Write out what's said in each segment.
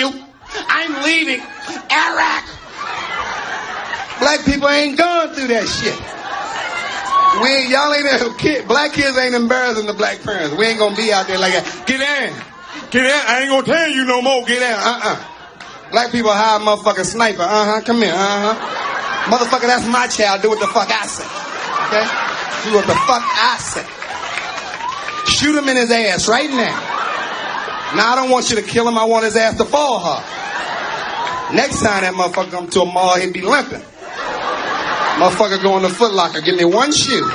you. I'm leaving Iraq. Black people ain't going through that shit. Y'all ain't, black kids ain't embarrassing the black parents. We ain't gonna be out there like that. Get in. Get in. I ain't gonna tell you no more. Get in. Black people hire a motherfucking sniper. Come here. Motherfucker, that's my child. Do what the fuck I say. Okay? Do what the fuck I say. Shoot him in his ass right now. Now, I don't want you to kill him. I want his ass to fall hard. Next time that motherfucker come to a mall, he'd be limping. Motherfucker going to Foot Locker. Give me one shoe.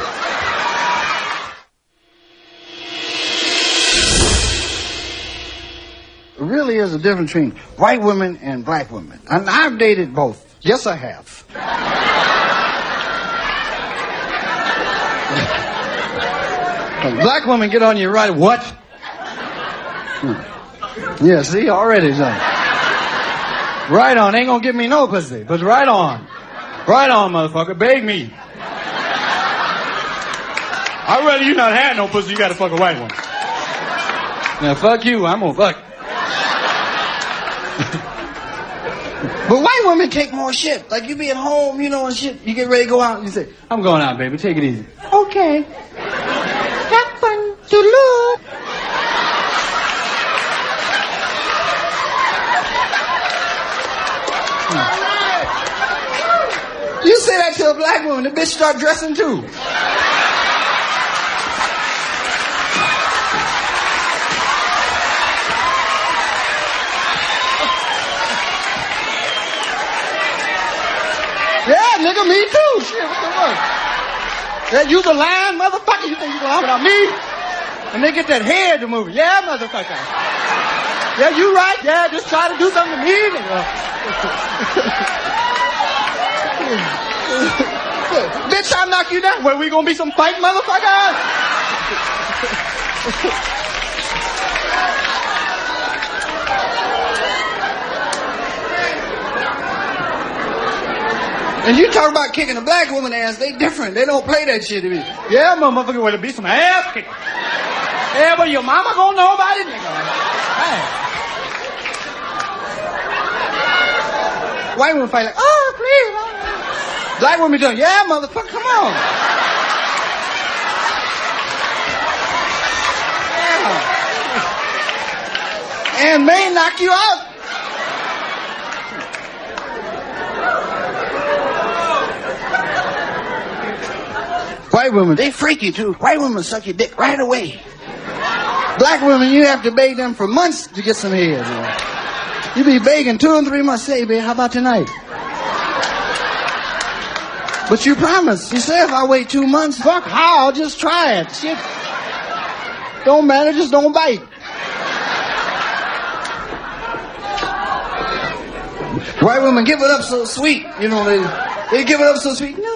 There really is a difference between white women and black women. And I've dated both. Yes, I have. Black women get on you right. What? Yeah, see, already done. Right on. Ain't gonna give me no pussy, but right on. Right on, motherfucker. Beg me. I'd rather you not have no pussy. You gotta fuck a white one. Now, fuck you. I'm gonna fuck. But white women take more shit. Like, you be at home, you know, and shit. You get ready to go out, and you say, I'm going out, baby. Take it easy. Okay. Have fun to look. You say that to a black woman, the bitch start dressing too. Yeah, nigga, me too. Shit, what the fuck? Yeah, use a line, motherfucker. You think you gonna have it on me? And they get that head to move. Yeah, motherfucker. Yeah, you right. Yeah, just try to do something to me, nigga. Bitch, I'll knock you down. Well, we gonna be some fight, motherfucker? And you talk about kicking a black woman ass, they different. They don't play that shit to me. Yeah, motherfucker, well, it be some ass kicking. Yeah, but your mama gonna know about it, nigga. Hey. White women fight like, oh, please. Black women doing, yeah, motherfucker, come on. Yeah. And may knock you out. White women, they freaky too. White women suck your dick right away. Black women, you have to beg them for months to get some head. You be begging 2 and 3 months. Say, babe, how about tonight? But you promised. You say if I wait 2 months, fuck how? I'll just try it. Shit. Don't matter, just don't bite. White women give it up so sweet. You know, they give it up so sweet. No.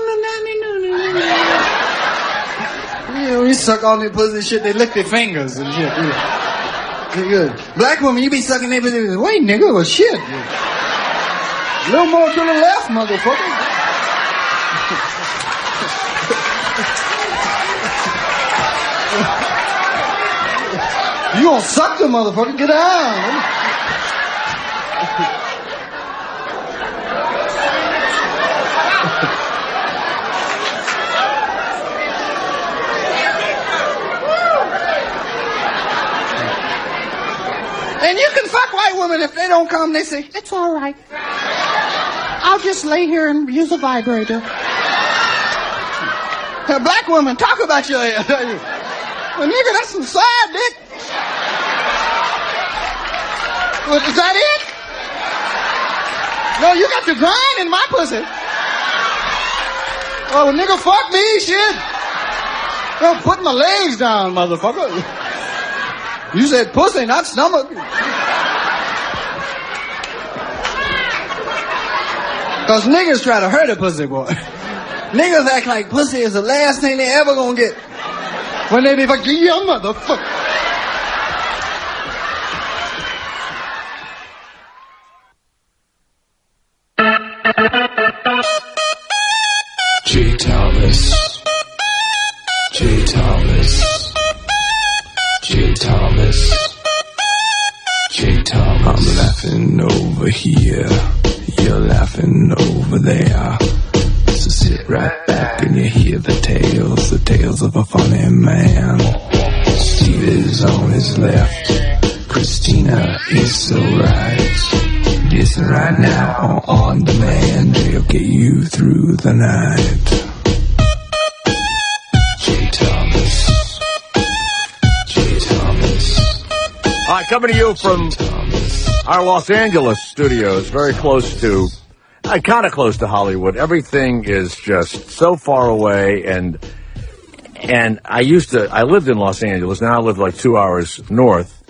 You know, you suck on their pussy and shit, they lick their fingers and shit. They're good. Black women, you be sucking their pussy. Wait, nigga, well, shit. A little more to the left, motherfucker. You gonna suck the motherfucker? Get down. And you can fuck white women if they don't come. They say, it's all right. I'll just lay here and use a vibrator. A black woman, talk about your ass. Well, nigga, that's some side dick. Well, is that it? No, you got to grind in my pussy. Oh, well, nigga, fuck me, shit. Don't put my legs down, motherfucker. You said pussy, not stomach. Cause niggas try to hurt a pussy boy. Niggas act like pussy is the last thing they ever gonna get. When they be fucking, yeah, motherfucker. J. Thomas. J. Thomas. J. Thomas. J. Thomas. I'm laughing laughing over here, you're laughing over there. So sit right back and you hear the tales of a funny man. Steve is on his left, Christina is so right. Listen right now on demand, they'll get you through the night. J. Thomas. J. Thomas. All right, coming to you from our Los Angeles studios, very close to, kind of close to Hollywood. Everything is just so far away, and I lived in Los Angeles. Now I live like 2 hours north,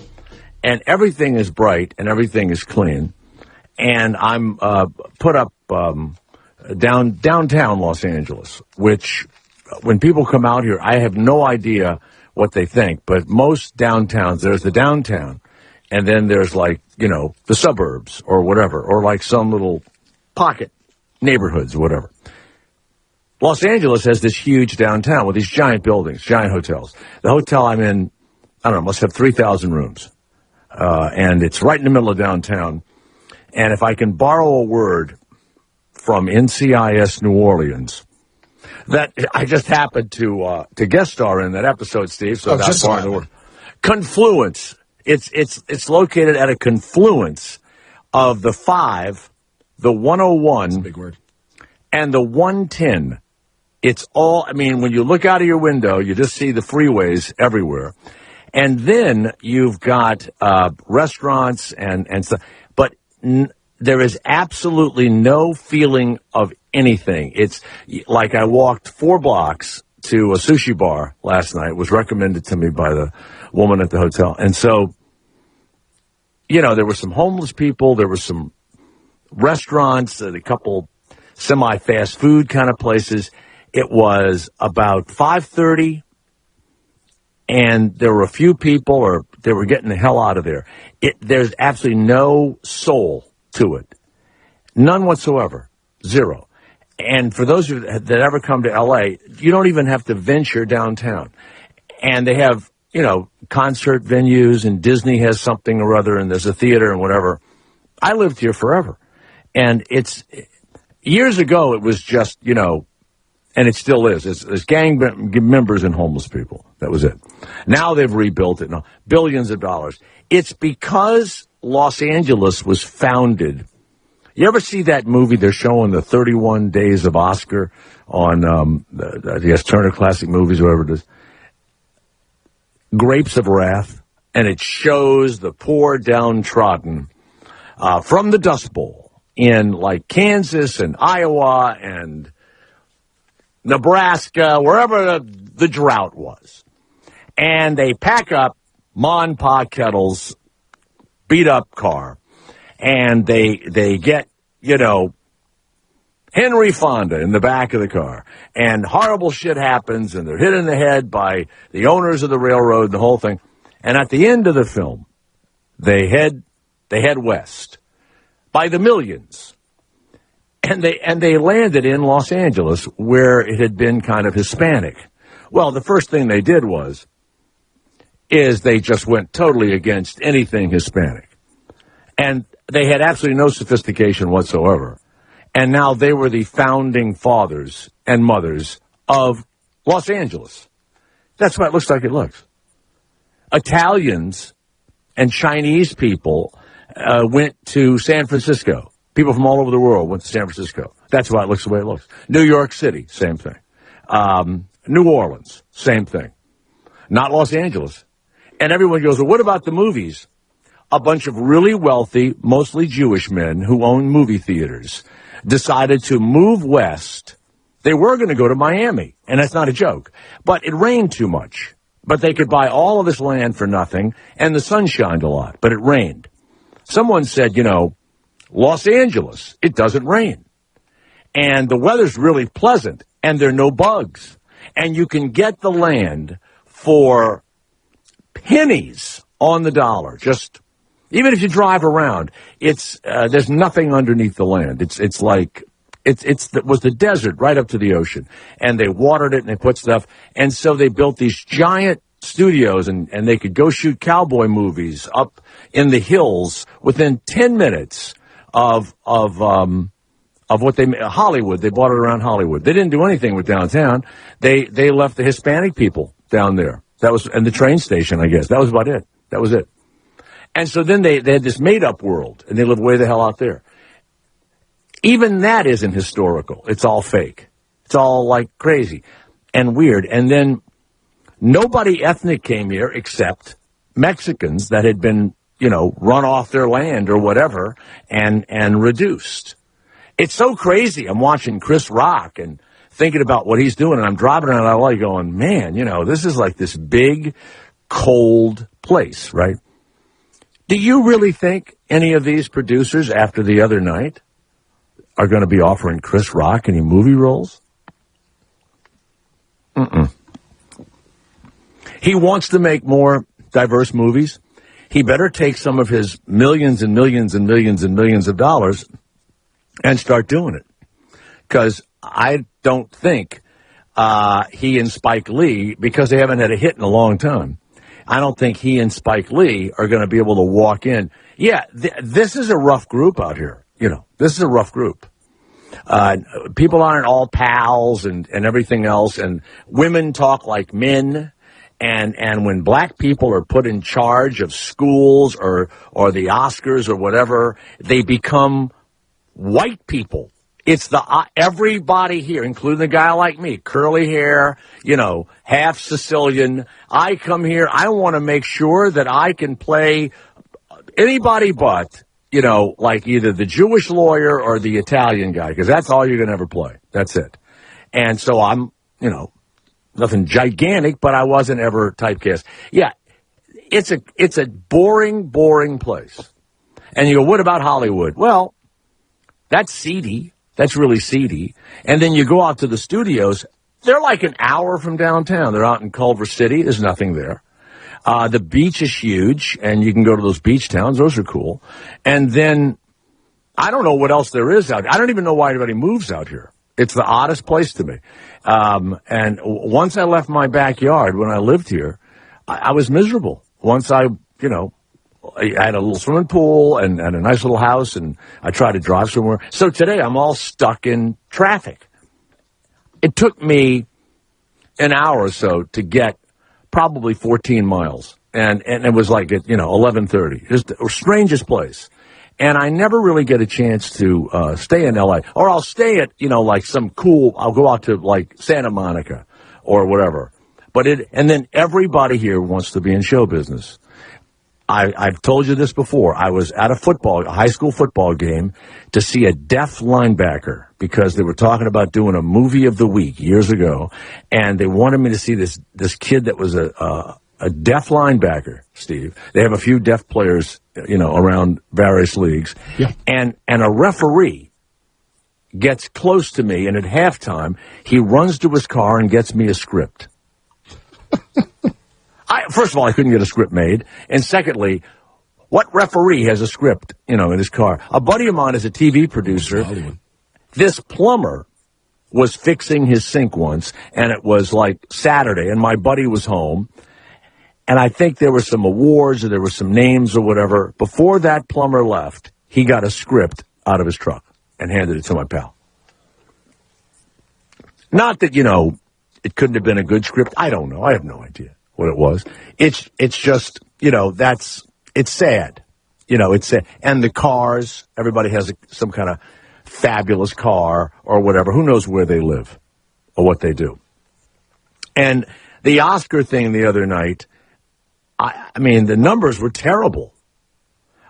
and everything is bright and everything is clean. And I'm put up downtown Los Angeles, which when people come out here, I have no idea what they think. But most downtowns, there's the downtown, and then there's like, the suburbs or whatever, or like some little pocket neighborhoods or whatever. Los Angeles has this huge downtown with these giant buildings, giant hotels. The hotel I'm in, I don't know, must have 3,000 rooms. And it's right in the middle of downtown. And if I can borrow a word from NCIS New Orleans, that I just happened to guest star in that episode, Steve. So that's part of the word. Confluence. It's located at a confluence of the 5, the 101, that's a big word, and the 110. It's all, when you look out of your window, you just see the freeways everywhere. And then you've got restaurants and stuff. But there is absolutely no feeling of anything. It's like I walked 4 blocks to a sushi bar last night. It was recommended to me by the woman at the hotel. And so, there were some homeless people. There were some restaurants, a couple semi-fast food kind of places. It was about 5:30, and there were a few people, or they were getting the hell out of there. There's absolutely no soul to it. None whatsoever. Zero. And for those of you that ever come to L.A., you don't even have to venture downtown. And they have, concert venues, and Disney has something or other, and there's a theater and whatever. I lived here forever. And years ago, it was just, and it still is. It's gang members and homeless people. That was it. Now they've rebuilt it. Now, billions of dollars. It's because Los Angeles was founded. You ever see that movie they're showing, the 31 Days of Oscar, on, I guess, Turner Classic Movies, whatever it is? Grapes of Wrath. And it shows the poor downtrodden from the Dust Bowl in, like, Kansas and Iowa and Nebraska, wherever the drought was. And they pack up Ma and Pa Kettle's beat-up car, and they get, Henry Fonda in the back of the car. And horrible shit happens, and they're hit in the head by the owners of the railroad and the whole thing. And at the end of the film, they head west by the millions. And they landed in Los Angeles, where it had been kind of Hispanic. Well, the first thing they did is they just went totally against anything Hispanic. And they had absolutely no sophistication whatsoever. And now they were the founding fathers and mothers of Los Angeles. That's what it looks like it looks. Italians and Chinese people went to San Francisco. People from all over the world went to San Francisco. That's why it looks the way it looks. New York City, same thing. New Orleans, same thing. Not Los Angeles. And everyone goes, well, what about the movies? A bunch of really wealthy, mostly Jewish men who own movie theaters decided to move west. They were going to go to Miami, and that's not a joke. But it rained too much. But they could buy all of this land for nothing, and the sun shined a lot, but it rained. Someone said, Los Angeles, it doesn't rain. And the weather's really pleasant, and there are no bugs. And you can get the land for pennies on the dollar. Just, even if you drive around, there's nothing underneath the land. It was the desert right up to the ocean. And they watered it and they put stuff. And so they built these giant studios, and they could go shoot cowboy movies up in the hills within 10 minutes of what Hollywood. They bought it around Hollywood. They didn't do anything with downtown. They left the Hispanic people down there. And the train station, I guess. That was about it. That was it. And so then they had this made-up world, and they lived way the hell out there. Even that isn't historical. It's all fake. It's all, like, crazy and weird. And then nobody ethnic came here except Mexicans that had been, run off their land or whatever and reduced. It's so crazy. I'm watching Chris Rock and thinking about what he's doing, and I'm driving around LA going, man, this is like this big, cold place, right? Do you really think any of these producers after the other night are going to be offering Chris Rock any movie roles? He wants to make more diverse movies. He better take some of his millions and millions and millions and millions of dollars and start doing it. Because I don't think he and Spike Lee, because they haven't had a hit in a long time, I don't think he and Spike Lee are going to be able to walk in. Yeah, this is a rough group out here. This is a rough group. People aren't all pals and everything else, and women talk like men. And when black people are put in charge of schools or the Oscars or whatever, they become white people. It's everybody here, including the guy like me, curly hair, half Sicilian. I come here, I want to make sure that I can play anybody but, like either the Jewish lawyer or the Italian guy, because that's all you're going to ever play. That's it. And so I'm, nothing gigantic, but I wasn't ever typecast. Yeah, it's a boring, boring place. And you go, what about Hollywood? Well, that's seedy. That's really seedy. And then you go out to the studios. They're like an hour from downtown. They're out in Culver City. There's nothing there. The beach is huge, and you can go to those beach towns. Those are cool. And then I don't know what else there is out here. I don't even know why anybody moves out here. It's the oddest place to me. And once I left my backyard when I lived here, I was miserable. Once I had a little swimming pool and a nice little house, and I tried to drive somewhere. So today I'm all stuck in traffic. It took me an hour or so to get probably 14 miles, and it was like at 11:30. Just the strangest place. And I never really get a chance to stay in L.A. Or I'll stay at, like some cool, I'll go out to like Santa Monica or whatever. And then everybody here wants to be in show business. I've told you this before. I was at a high school football game to see a deaf linebacker because they were talking about doing a movie of the week years ago. And they wanted me to see this kid that was a deaf linebacker, Steve. They have a few deaf players, around various leagues. Yeah. And a referee gets close to me, and at halftime, he runs to his car and gets me a script. First of all, I couldn't get a script made. And secondly, what referee has a script, in his car? A buddy of mine is a TV producer. This plumber was fixing his sink once, and it was like Saturday, and my buddy was home. And I think there were some awards or there were some names or whatever. Before that plumber left, he got a script out of his truck and handed it to my pal. Not that, it couldn't have been a good script. I don't know. I have no idea what it was. It's just, it's sad. It's sad. And the cars, everybody has some kind of fabulous car or whatever. Who knows where they live or what they do. And the Oscar thing the other night, I mean, the numbers were terrible.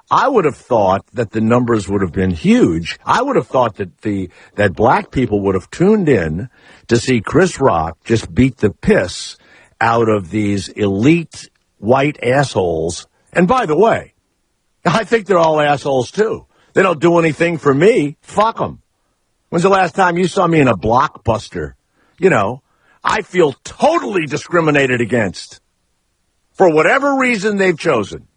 I would have thought that the numbers would have been huge. I would have thought that black people would have tuned in to see Chris Rock just beat the piss out of these elite white assholes. And by the way, I think they're all assholes too. They don't do anything for me. Fuck them. When's the last time you saw me in a Blockbuster? I feel totally discriminated against. For whatever reason they've chosen.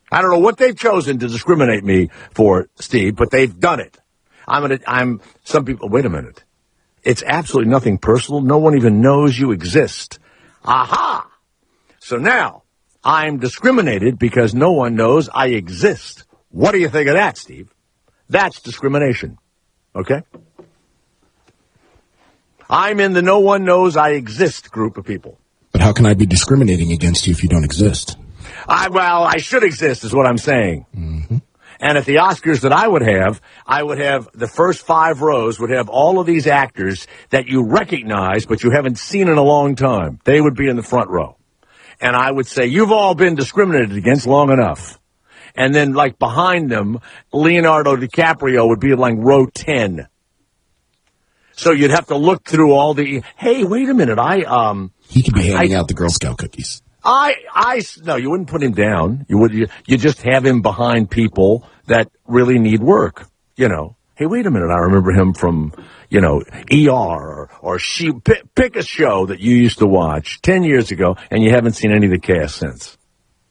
I don't know what they've chosen to discriminate me for, Steve, but they've done it. Some people, wait a minute. It's absolutely nothing personal. No one even knows you exist. Aha! So now, I'm discriminated because no one knows I exist. What do you think of that, Steve? That's discrimination. Okay? I'm in the no one knows I exist group of people. But how can I be discriminating against you if you don't exist? I should exist is what I'm saying. Mm-hmm. And at the Oscars that I would have the first 5 rows would have all of these actors that you recognize, but you haven't seen in a long time. They would be in the front row. And I would say, you've all been discriminated against long enough. And then, like, behind them, Leonardo DiCaprio would be in, like, row 10. So you'd have to look through all the, hey, wait a minute, He could be handing out the Girl Scout cookies. No, you wouldn't put him down. You just have him behind people that really need work. You know, hey, wait a minute, I remember him from, ER or pick a show that you used to watch 10 years ago and you haven't seen any of the cast since.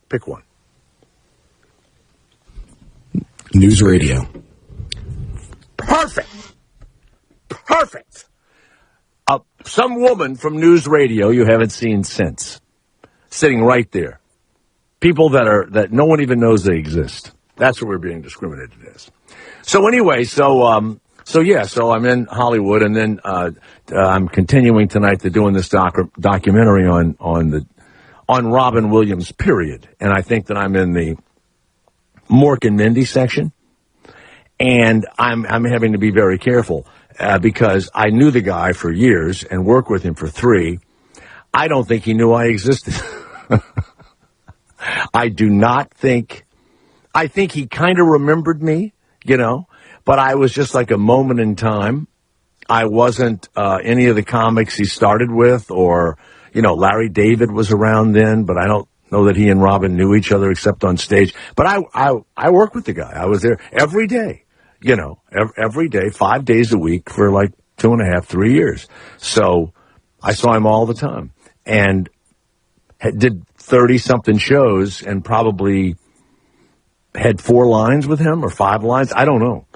Pick one. News radio. Perfect. Some woman from news radio you haven't seen since. Sitting right there. People that no one even knows they exist. That's what we're being discriminated as. So anyway, so I'm in Hollywood, and then I'm continuing tonight to doing this documentary on Robin Williams, period. And I think that I'm in the Mork and Mindy section, and I'm having to be very careful because I knew the guy for years and worked with him for 3. I don't think he knew I existed. I think he kind of remembered me, but I was just like a moment in time. I wasn't any of the comics he started with, or, Larry David was around then, but I don't know that he and Robin knew each other except on stage. But I worked with the guy. I was there every day, every day, 5 days a week for like 2.5, 3 years. So I saw him all the time. And did 30-something shows and probably had 4 lines with him or 5 lines. I don't know.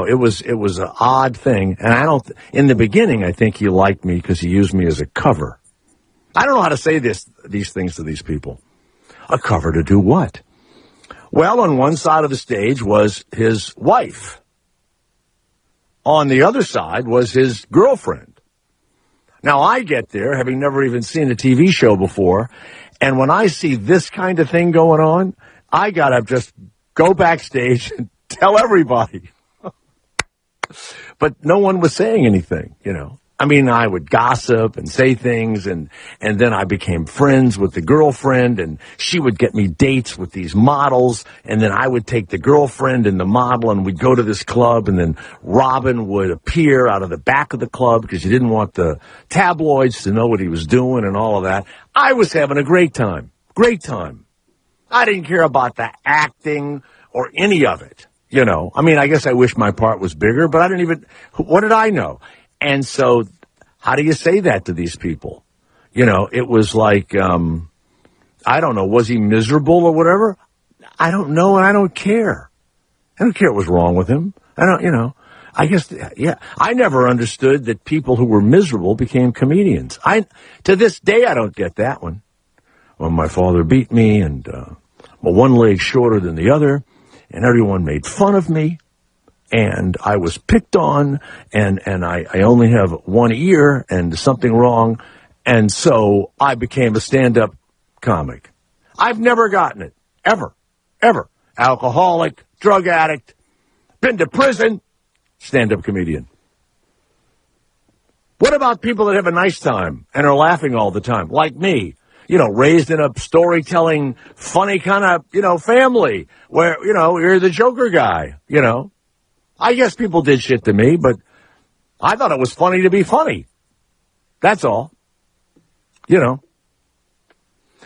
It was an odd thing. And in the beginning, I think he liked me because he used me as a cover. I don't know how to say these things to these people. A cover to do what? Well, on one side of the stage was his wife. On the other side was his girlfriend. Now, I get there, having never even seen a TV show before, and when I see this kind of thing going on, I got to just go backstage and tell everybody. But no one was saying anything, I mean, I would gossip and say things, and then I became friends with the girlfriend, and she would get me dates with these models, and then I would take the girlfriend and the model, and we'd go to this club, and then Robin would appear out of the back of the club because he didn't want the tabloids to know what he was doing and all of that. I was having a great time. Great time. I didn't care about the acting or any of it, I mean, I guess I wish my part was bigger, but what did I know? And so, how do you say that to these people? It was like, I don't know, was he miserable or whatever? I don't know, and I don't care. I don't care what was wrong with him. I guess, yeah. I never understood that people who were miserable became comedians. To this day, I don't get that one. Well, my father beat me, and one leg shorter than the other, and everyone made fun of me. And I was picked on, and I only have one ear and something wrong, and so I became a stand-up comic. I've never gotten it. Ever. Alcoholic, drug addict, been to prison, stand-up comedian. What about people that have a nice time and are laughing all the time, like me? Raised in a storytelling, funny kind of, family where, you're the Joker guy, I guess people did shit to me, but I thought it was funny to be funny. That's all.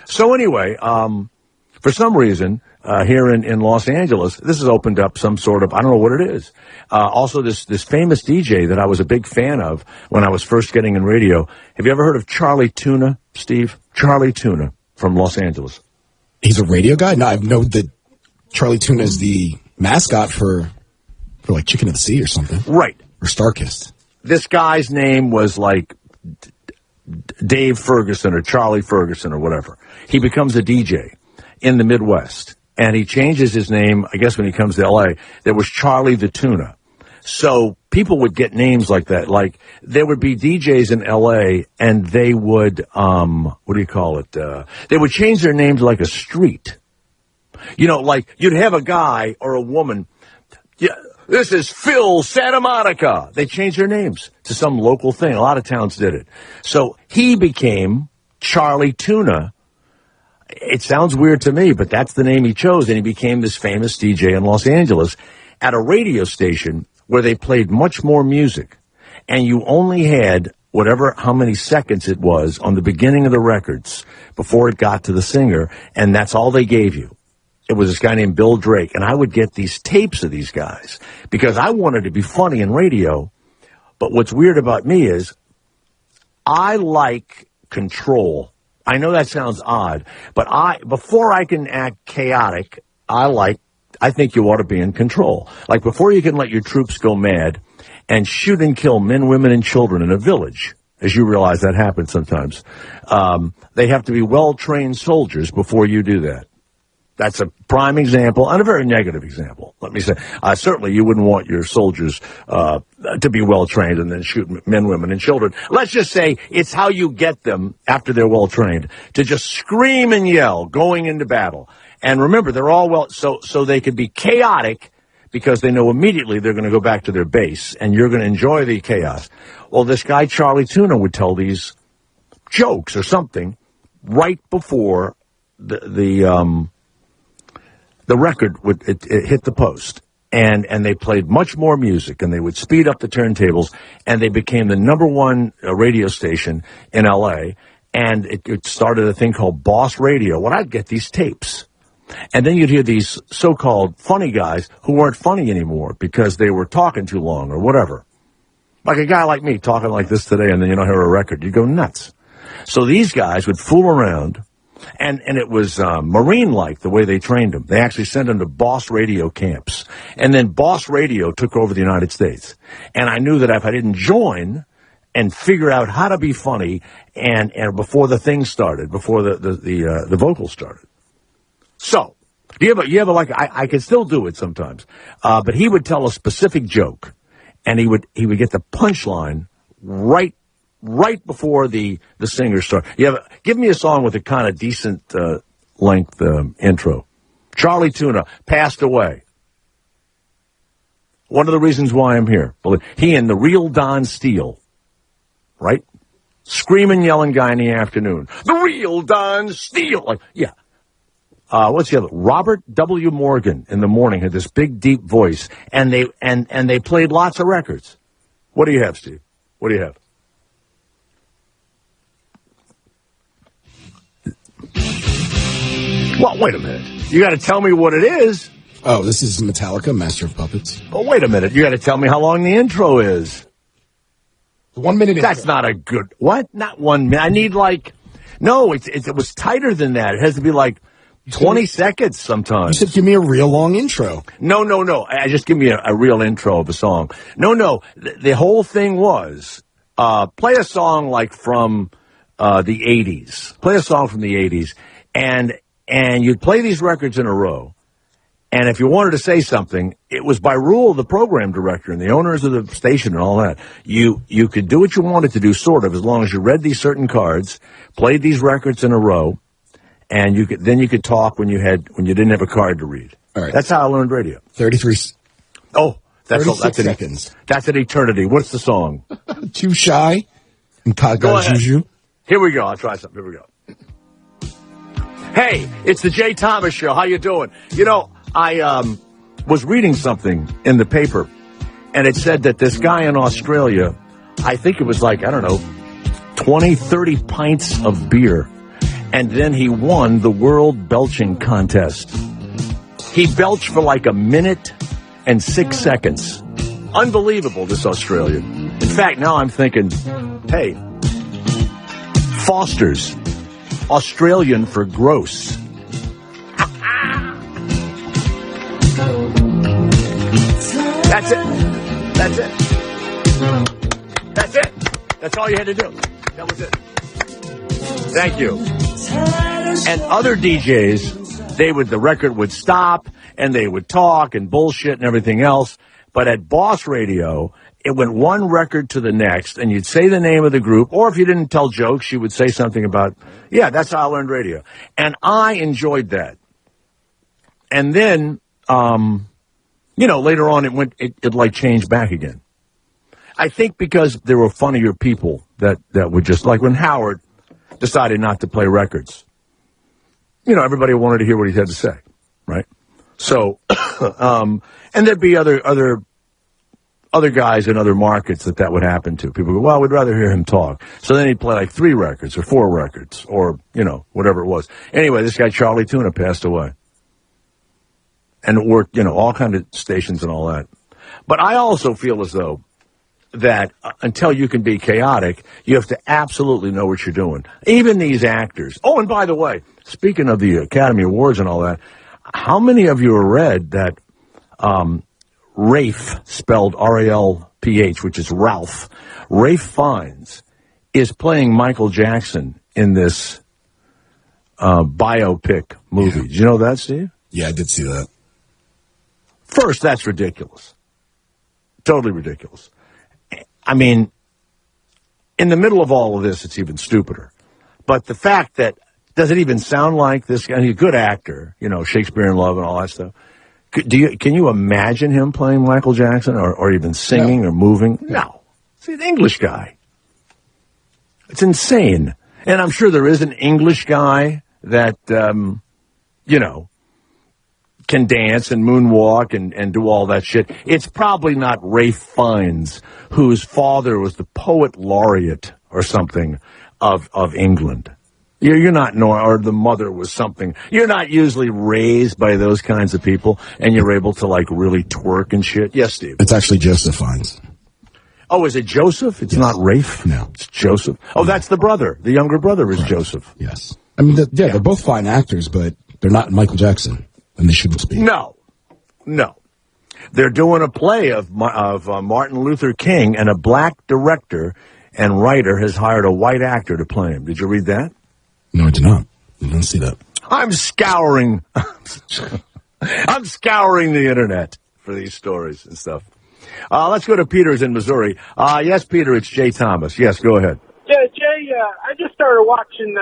So anyway, for some reason, here in Los Angeles, this has opened up some sort of, I don't know what it is. Also this famous DJ that I was a big fan of when I was first getting in radio. Have you ever heard of Charlie Tuna, Steve? Charlie Tuna from Los Angeles. He's a radio guy? No, I know that Charlie Tuna is the mascot for like Chicken of the Sea or something. Right. Or Starkist. This guy's name was like Dave Ferguson or Charlie Ferguson or whatever. He becomes a DJ in the Midwest, and he changes his name, I guess when he comes to L.A., there was Charlie the Tuna. So people would get names like that. Like, there would be DJs in L.A., and they would, what do you call it? They would change their name to like a street. You know, like, you'd have a guy or a woman, yeah, this is Phil Santa Monica. They changed their names to some local thing. A lot of towns did it. So he became Charlie Tuna. It sounds weird to me, but that's the name he chose, and he became this famous DJ in Los Angeles at a radio station where they played much more music. And you only had how many seconds it was on the beginning of the records before it got to the singer, and that's all they gave you. It was this guy named Bill Drake, and I would get these tapes of these guys because I wanted to be funny in radio. But what's weird about me is I like control. I know that sounds odd, but before I can act chaotic, I think you ought to be in control. Like, before you can let your troops go mad and shoot and kill men, women, and children in a village, as you realize that happens sometimes, they have to be well-trained soldiers before you do that. That's a prime example, and a very negative example, let me say. Certainly you wouldn't want your soldiers to be well-trained and then shoot men, women, and children. Let's just say it's how you get them, after they're well-trained, to just scream and yell going into battle. And remember, they're all so they could be chaotic because they know immediately they're going to go back to their base, and you're going to enjoy the chaos. Well, this guy, Charlie Tuna, would tell these jokes or something right before the record would it hit the post, and they played much more music, and they would speed up the turntables, and they became the number one radio station in L.A., and it started a thing called Boss Radio. Well, I'd get these tapes, and then you'd hear these so-called funny guys who weren't funny anymore because they were talking too long or whatever. Like a guy like me talking like this today, and then you don't hear a record. You go nuts. So these guys would fool around. And it was Marine-like, the way they trained them. They actually sent them to Boss Radio camps. And then Boss Radio took over the United States. And I knew that if I didn't join and figure out how to be funny and before the thing started, before the vocals started. So, you have like, I can still do it sometimes. But he would tell a specific joke, and he would get the punchline right before the singer starts. Give me a song with a kind of decent length intro. Charlie Tuna passed away. One of the reasons why I'm here. He and the real Don Steele, right? Screaming, yelling guy in the afternoon. The real Don Steele. Like, yeah. What's the other? Robert W. Morgan in the morning had this big, deep voice, and they played lots of records. What do you have, Steve? What do you have? Well, wait a minute. You got to tell me what it is. Oh, this is Metallica, Master of Puppets. Oh, wait a minute. You got to tell me how long the intro is. 1 minute intro. That's not a good... What? Not 1 minute. I need No, it was tighter than that. It has to be 20 seconds sometimes. You said give me a real long intro. No. Just give me a real intro of a song. No. The whole thing was play a song from the 80s. Play a song from the 80s. And you'd play these records in a row, and if you wanted to say something, it was by rule of the program director and the owners of the station and all that. You could do what you wanted to do, sort of, as long as you read these certain cards, played these records in a row, and you could talk when you didn't have a card to read. All right. That's how I learned radio. 33. Oh, that's 36 seconds. That's an eternity. What's the song? Too Shy and Kaga Juju. Here we go. I'll try something. Here we go. Hey, it's the Jay Thomas Show. How you doing? I was reading something in the paper, and it said that this guy in Australia, I think it was 20, 30 pints of beer, and then he won the world belching contest. He belched for a minute and 6 seconds. Unbelievable, this Australian. In fact, now I'm thinking, hey, Foster's. Australian for gross. That's it. That's all you had to do. That was it. Thank you. And other DJs, the record would stop and they would talk and bullshit and everything else. But at Boss Radio, it went one record to the next, and you'd say the name of the group, or if you didn't tell jokes, you would say something about, yeah, that's how I learned radio. And I enjoyed that. And then, later on it like changed back again. I think because there were funnier people that would just, like when Howard decided not to play records. Everybody wanted to hear what he had to say, right? So, and there'd be other guys in other markets that would happen to. People go, well, we'd rather hear him talk. So then he'd play like 3 records or 4 records or, whatever it was. Anyway, this guy Charlie Tuna passed away. And it worked, all kind of stations and all that. But I also feel as though that until you can be chaotic, you have to absolutely know what you're doing. Even these actors. Oh, and by the way, speaking of the Academy Awards and all that, how many of you have read that Rafe, spelled R-A-L-P-H, which is Ralph, Rafe Fiennes, is playing Michael Jackson in this biopic movie? Yeah. Did you know that, Steve? Yeah, I did see that. First, that's ridiculous. Totally ridiculous. I mean, in the middle of all of this, it's even stupider. But the fact that, does it even sound like this guy? He's a good actor, Shakespeare in Love and all that stuff. Can you imagine him playing Michael Jackson or even singing or moving? No. He's an English guy. It's insane. And I'm sure there is an English guy that, can dance and moonwalk and do all that shit. It's probably not Rafe Fiennes, whose father was the poet laureate or something of England. You're not, or the mother was something. You're not usually raised by those kinds of people, and you're able to, really twerk and shit. Yes, Steve? It's actually Joseph Fiennes. Oh, is it Joseph? It's not Rafe? No. It's Joseph. Oh, that's the brother. The younger brother is Correct. Joseph. Yes. I mean, they're both fine actors, but they're not Michael Jackson, and they shouldn't be. No. They're doing a play of Martin Luther King, and a black director and writer has hired a white actor to play him. Did you read that? No, I did not. I didn't see that. I'm scouring the internet for these stories and stuff. Let's go to Peter's in Missouri. Yes, Peter, it's Jay Thomas. Yes, go ahead. Yeah, Jay, I just started watching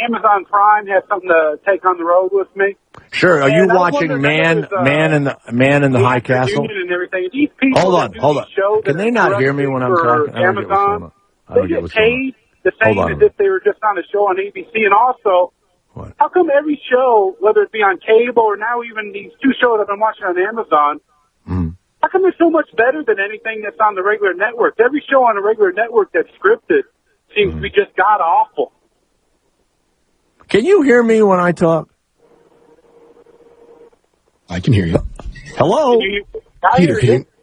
Amazon Prime, had something to take on the road with me. Sure. Are you watching Man in the High Castle? And everything. These people hold on. Can they not hear me when I'm talking? Amazon, they get paid the same as if they were just on a show on ABC. And also, how come every show, whether it be on cable or now even these 2 shows I've been watching on Amazon, how come they're so much better than anything that's on the regular network? Every show on a regular network that's scripted seems to be just god-awful. Can you hear me when I talk? I can hear you. Hello? Peter,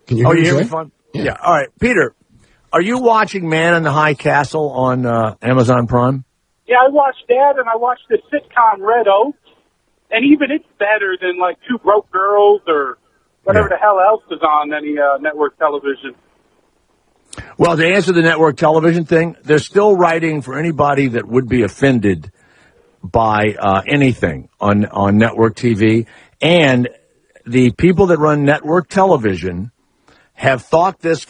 can you hear me? You hear me fine? Yeah. All right. Peter, are you watching Man in the High Castle on Amazon Prime? Yeah, I watched that, and I watched the sitcom Red Oaks, and even it's better than, 2 Broke Girls or whatever the hell else is on any network television. Well, to answer the network television thing, they're still writing for anybody that would be offended by anything on network TV. And the people that run network television have thought this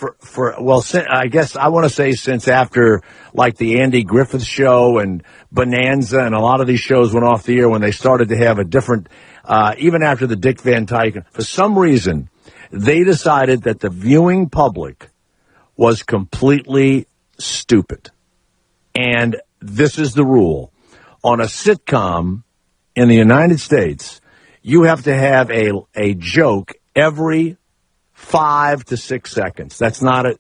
I guess I want to say since after, the Andy Griffith Show and Bonanza and a lot of these shows went off the air when they started to have a different, even after the Dick Van Dyke, for some reason, they decided that the viewing public was completely stupid. And this is the rule. On a sitcom in the United States, you have to have a joke every 5 to 6 seconds. That's not a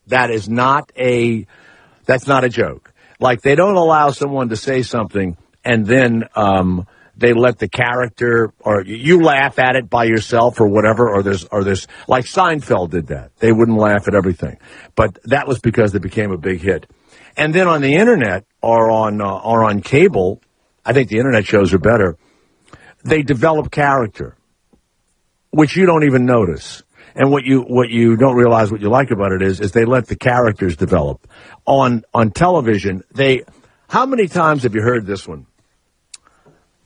joke. They don't allow someone to say something and then they let the character, or you laugh at it by yourself or whatever, or there's like Seinfeld did that. They wouldn't laugh at everything. But that was because it became a big hit. And then on the internet or on cable, I think the internet shows are better. They develop character, which you don't even notice. And what you don't realize what you like about it is they let the characters develop. On television, How many times have you heard this one?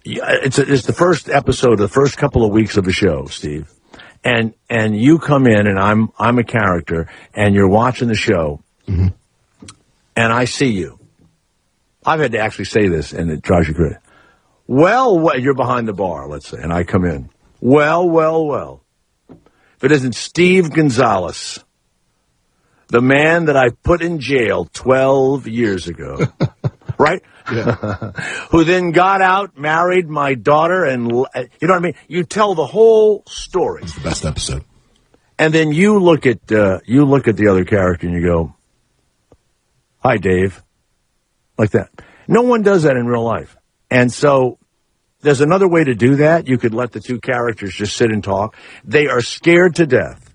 It's the first episode, the first couple of weeks of the show, Steve. And you come in, and I'm a character, and you're watching the show, and I see you. I've had to actually say this, and it drives you crazy. Well, you're behind the bar, let's say, and I come in. Well. If it isn't Steve Gonzalez, the man that I put in jail 12 years ago, right? Yeah. Who then got out, married my daughter, and you know what I mean? You tell the whole story. It's the best episode. And then you look at the other character and you go, "Hi, Dave," like that. No one does that in real life, and so there's another way to do that. You could let the two characters just sit and talk. They are scared to death.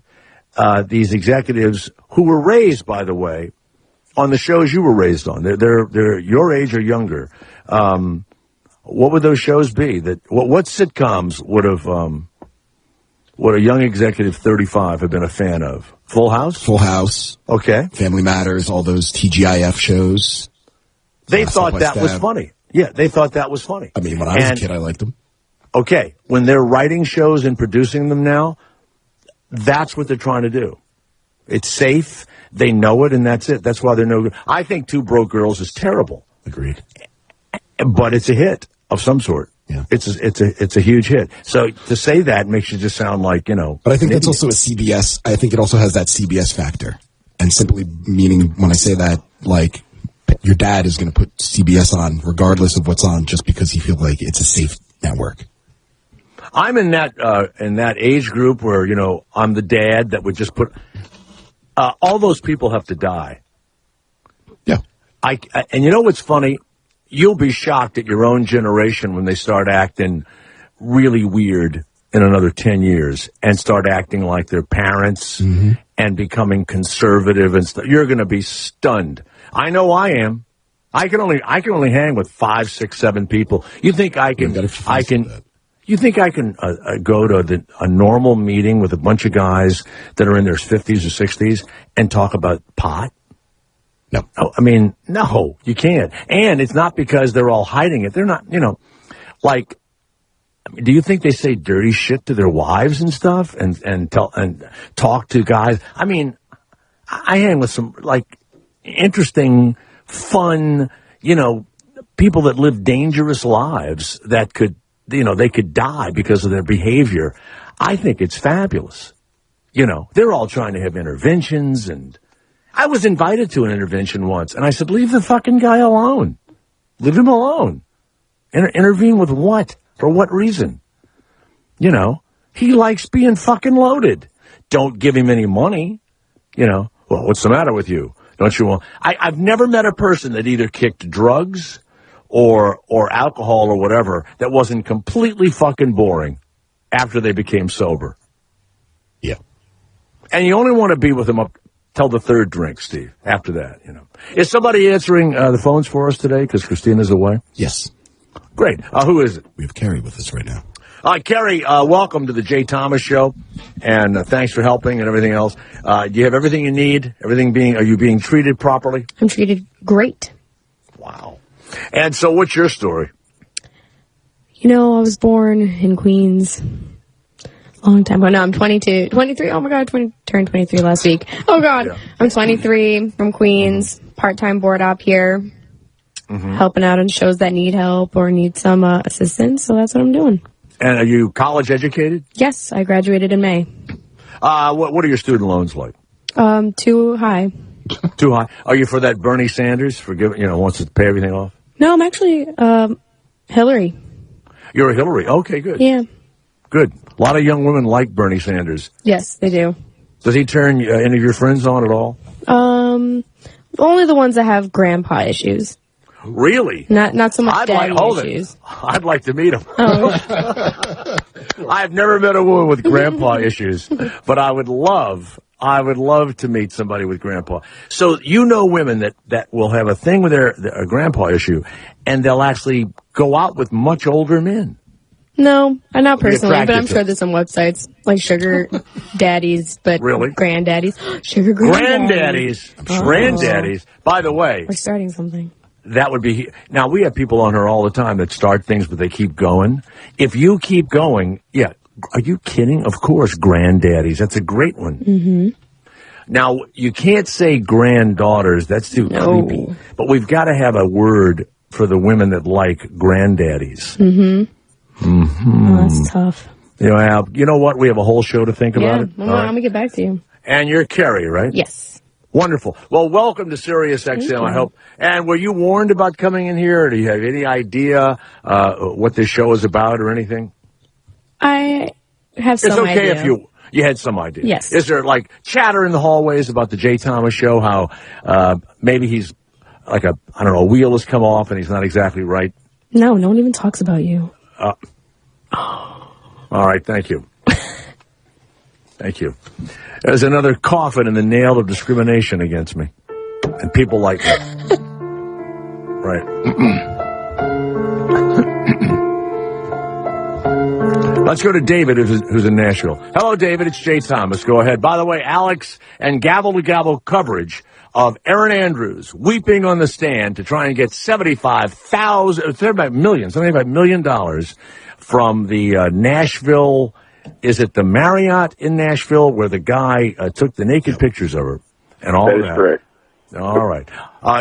These executives who were raised, by the way, on the shows you were raised on. They're your age or younger. What would those shows be? What sitcoms would a young executive 35 have been a fan of? Full House? Full House. Okay. Family Matters, all those TGIF shows. They thought that was funny. Yeah, they thought that was funny. I mean, when I was a kid, I liked them. Okay, when they're writing shows and producing them now, that's what they're trying to do. It's safe. They know it, and that's it. That's why they're no good. I think Two Broke Girls is terrible. Agreed. But it's a hit of some sort. Yeah. It's a huge hit. So to say that makes you just sound like, you know. But I think that's also a CBS. I think it also has that CBS factor. And simply meaning when I say that, like, your dad is going to put CBS on regardless of what's on just because he feels like it's a safe network. I'm in that age group where, you know, I'm the dad that would just put all those people have to die. Yeah. And you know what's funny? You'll be shocked at your own generation when they start acting really weird in another 10 years and start acting like their parents and becoming conservative and stuff. You're going to be stunned. I know I am. I can only hang with 5, 6, 7 people. You think I can you think I can go to a normal meeting with a bunch of guys that are in their 50s or 60s and talk about pot? No. I mean, no, you can't. And it's not because they're all hiding it. They're not, you know, like, do you think they say dirty shit to their wives and stuff and talk to guys? I mean, I hang with some, like, interesting, fun, you know, people that live dangerous lives that could, you know, they could die because of their behavior. I think it's fabulous. You know, they're all trying to have interventions, and I was invited to an intervention once, and I said, leave the fucking guy alone. Leave him alone. Intervene with what? For what reason? You know, he likes being fucking loaded. Don't give him any money. You know, well, what's the matter with you? Don't you want? I've never met a person that either kicked drugs or alcohol or whatever that wasn't completely fucking boring after they became sober. Yeah. And you only want to be with them up till the third drink, Steve. After that, you know. Is somebody answering the phones for us today because Christina's away? Yes. Great. Who is it? We have Carrie with us right now. Carrie, welcome to the Jay Thomas Show, and thanks for helping and everything else. Do you have everything you need? Are you being treated properly? I'm treated great. Wow. And so what's your story? You know, I was born in Queens a long time ago. No, I'm 23. Oh, my God, turned 23 last week. Oh, God. Yeah. I'm 23 from Queens, part-time board op here, helping out on shows that need help or need some assistance. So that's what I'm doing. And are you college educated? Yes, I graduated in May. What are your student loans like? Too high. Too high? Are you for that Bernie Sanders, wants to pay everything off? No, I'm actually Hillary. You're a Hillary? Okay, good. Yeah. Good. A lot of young women like Bernie Sanders. Yes, they do. Does he turn any of your friends on at all? Only the ones that have grandpa issues. Really? Not so much daddy issues. I'd like to meet him. Oh. I've never met a woman with grandpa issues, but I would love to meet somebody with grandpa. So you know women that will have a thing with their grandpa issue, and they'll actually go out with much older men. No, not personally, but I'm sure there's some websites like sugar daddies, but really? Granddaddies. Sugar granddaddies. Granddaddies. By the way. We're starting something. that would be... Now, we have people on her all the time that start things, but they keep going. If you keep going, yeah, are you kidding? Of course, granddaddies. That's a great one. Mm-hmm. Now, you can't say granddaughters. That's too creepy. But we've got to have a word for the women that like granddaddies. Mm-hmm. Mm-hmm. Oh, that's tough. You know what? We have a whole show to think about it. Well, I'm going to get back to you. And you're Carrie, right? Yes. Wonderful. Well, welcome to Sirius XM, I hope. And were you warned about coming in here, or do you have any idea what this show is about or anything? I have some idea. It's okay if you had some idea. Yes. Is there, like, chatter in the hallways about the Jay Thomas show, how maybe he's like a wheel has come off and he's not exactly right? No one even talks about you. All right, thank you. Thank you. There's another coffin in the nail of discrimination against me. And people like me. Right. Let's go to David, who's in Nashville. Hello, David. It's Jay Thomas. Go ahead. By the way, Alex and gavel-to-gavel coverage of Erin Andrews weeping on the stand to try and get $75 million from the Nashville... Is it the Marriott in Nashville where the guy took the naked pictures of her and all that? That is correct. All right.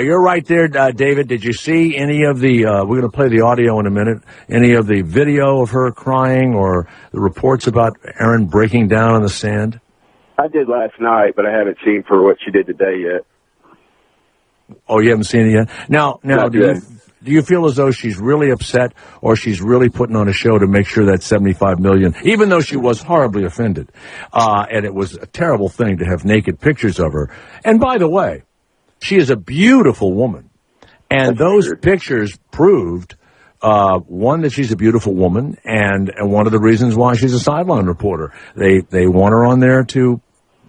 You're right there, David. Did you see any of the, we're going to play the audio in a minute, any of the video of her crying or the reports about Erin breaking down on the stand? I did last night, but I haven't seen for what she did today yet. Oh, you haven't seen it yet? Now, do you feel as though she's really upset or she's really putting on a show to make sure that $75 million, even though she was horribly offended, and it was a terrible thing to have naked pictures of her. And by the way, she is a beautiful woman. And those pictures proved, one, that she's a beautiful woman, and one of the reasons why she's a sideline reporter. They want her on there to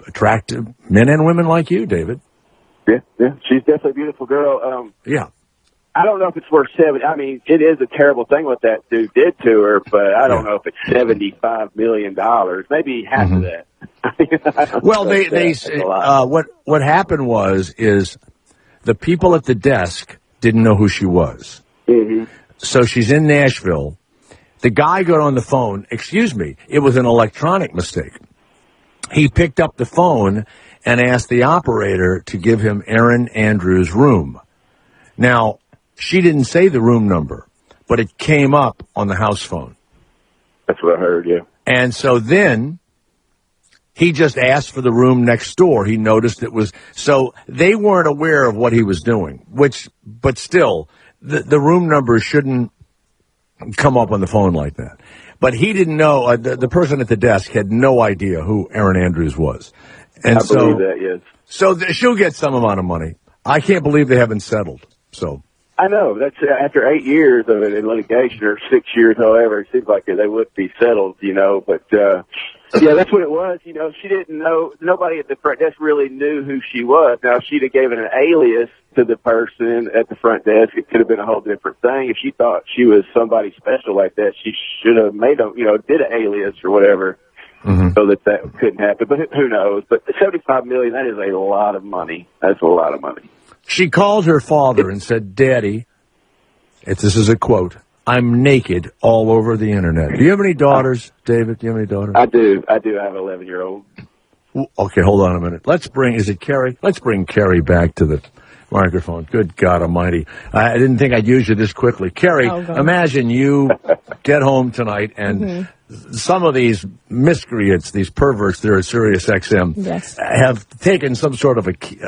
attract men and women like you, David. Yeah. She's definitely a beautiful girl. Yeah. I don't know if it's worth 70. I mean, it is a terrible thing what that dude did to her, but I don't know if it's $75 million. Maybe half of that. Well, what happened is the people at the desk didn't know who she was. Mm-hmm. So she's in Nashville. The guy got on the phone. Excuse me, it was an electronic mistake. He picked up the phone and asked the operator to give him Erin Andrews' room. Now, she didn't say the room number, but it came up on the house phone. That's what I heard, yeah. And so then he just asked for the room next door. He noticed it was... So they weren't aware of what he was doing, but still, the room number shouldn't come up on the phone like that. But he didn't know... the person at the desk had no idea who Erin Andrews was. And I believe that, yes. So she'll get some amount of money. I can't believe they haven't settled, so... I know. That's after 8 years of it in litigation, or 6 years, however, it seems like they would be settled, But, yeah, that's what it was. She didn't know. Nobody at the front desk really knew who she was. Now, if she'd have given an alias to the person at the front desk, it could have been a whole different thing. If she thought she was somebody special like that, she should have made did an alias or whatever. Mm-hmm. So that couldn't happen. But who knows? But $75 million, that is a lot of money. That's a lot of money. She called her father and said, Daddy, this is a quote, I'm naked all over the internet. Do you have any daughters, David? Do you have any daughters? I do. I have an 11-year-old. Okay, hold on a minute. Is it Carrie? Let's bring Carrie back to the microphone. Good God almighty. I didn't think I'd use you this quickly. Carrie, imagine you get home tonight and some of these miscreants, these perverts there at Sirius XM, have taken some sort of a dress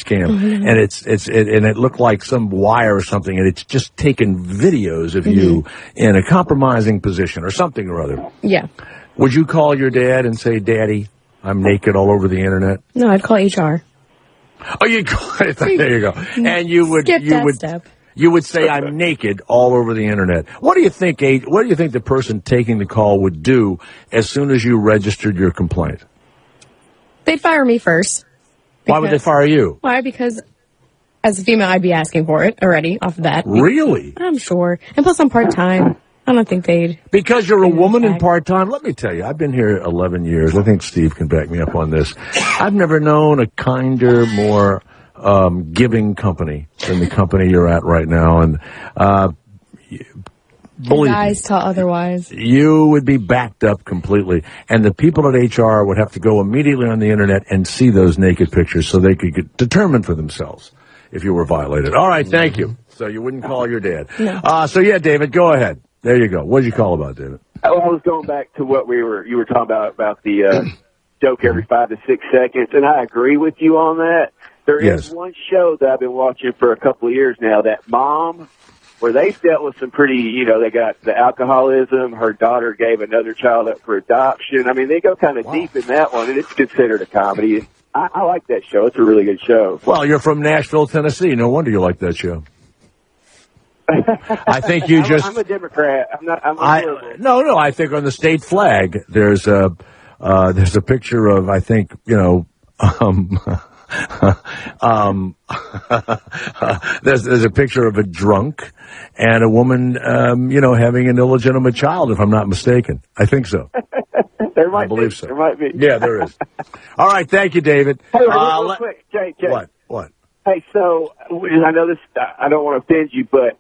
cam, and it looked like some wire or something, and it's just taken videos of you in a compromising position or something or other. Yeah. Would you call your dad and say, Daddy, I'm naked all over the internet? No, I'd call HR. Oh, you there you go. And you would skip that step. You would say, I'm naked all over the internet. What do you think the person taking the call would do as soon as you registered your complaint? They'd fire me first. Why would they fire you? Why? Because as a female, I'd be asking for it already off of that. Really? I'm sure. And plus, I'm part-time. I don't think they'd... Because you're a woman and part-time? Let me tell you, I've been here 11 years. I think Steve can back me up on this. I've never known a kinder, more giving company than the company you're at right now. And believe guys tell otherwise. You would be backed up completely. And the people at HR would have to go immediately on the internet and see those naked pictures so they could determine for themselves if you were violated. All right, thank you. So you wouldn't call your dad. No. So yeah, David, go ahead. There you go. What did you call about, David? Well, I was going back to what you were talking about the joke every 5 to 6 seconds, and I agree with you on that. There is one show that I've been watching for a couple of years now, that Mom, where they've dealt with some pretty, they got the alcoholism. Her daughter gave another child up for adoption. I mean, they go kind of deep in that one, and it's considered a comedy. I like that show. It's a really good show. Well, you're from Nashville, Tennessee. No wonder you like that show. I think you I'm a Democrat. No. I think on the state flag there's a picture of, I think, there's a picture of a drunk and a woman, having an illegitimate child, if I'm not mistaken. I think so. I believe so. There might be. Yeah, there is. All right, thank you, David. Hey, real quick, Jay. What? Hey, so I know this. I don't want to offend you, but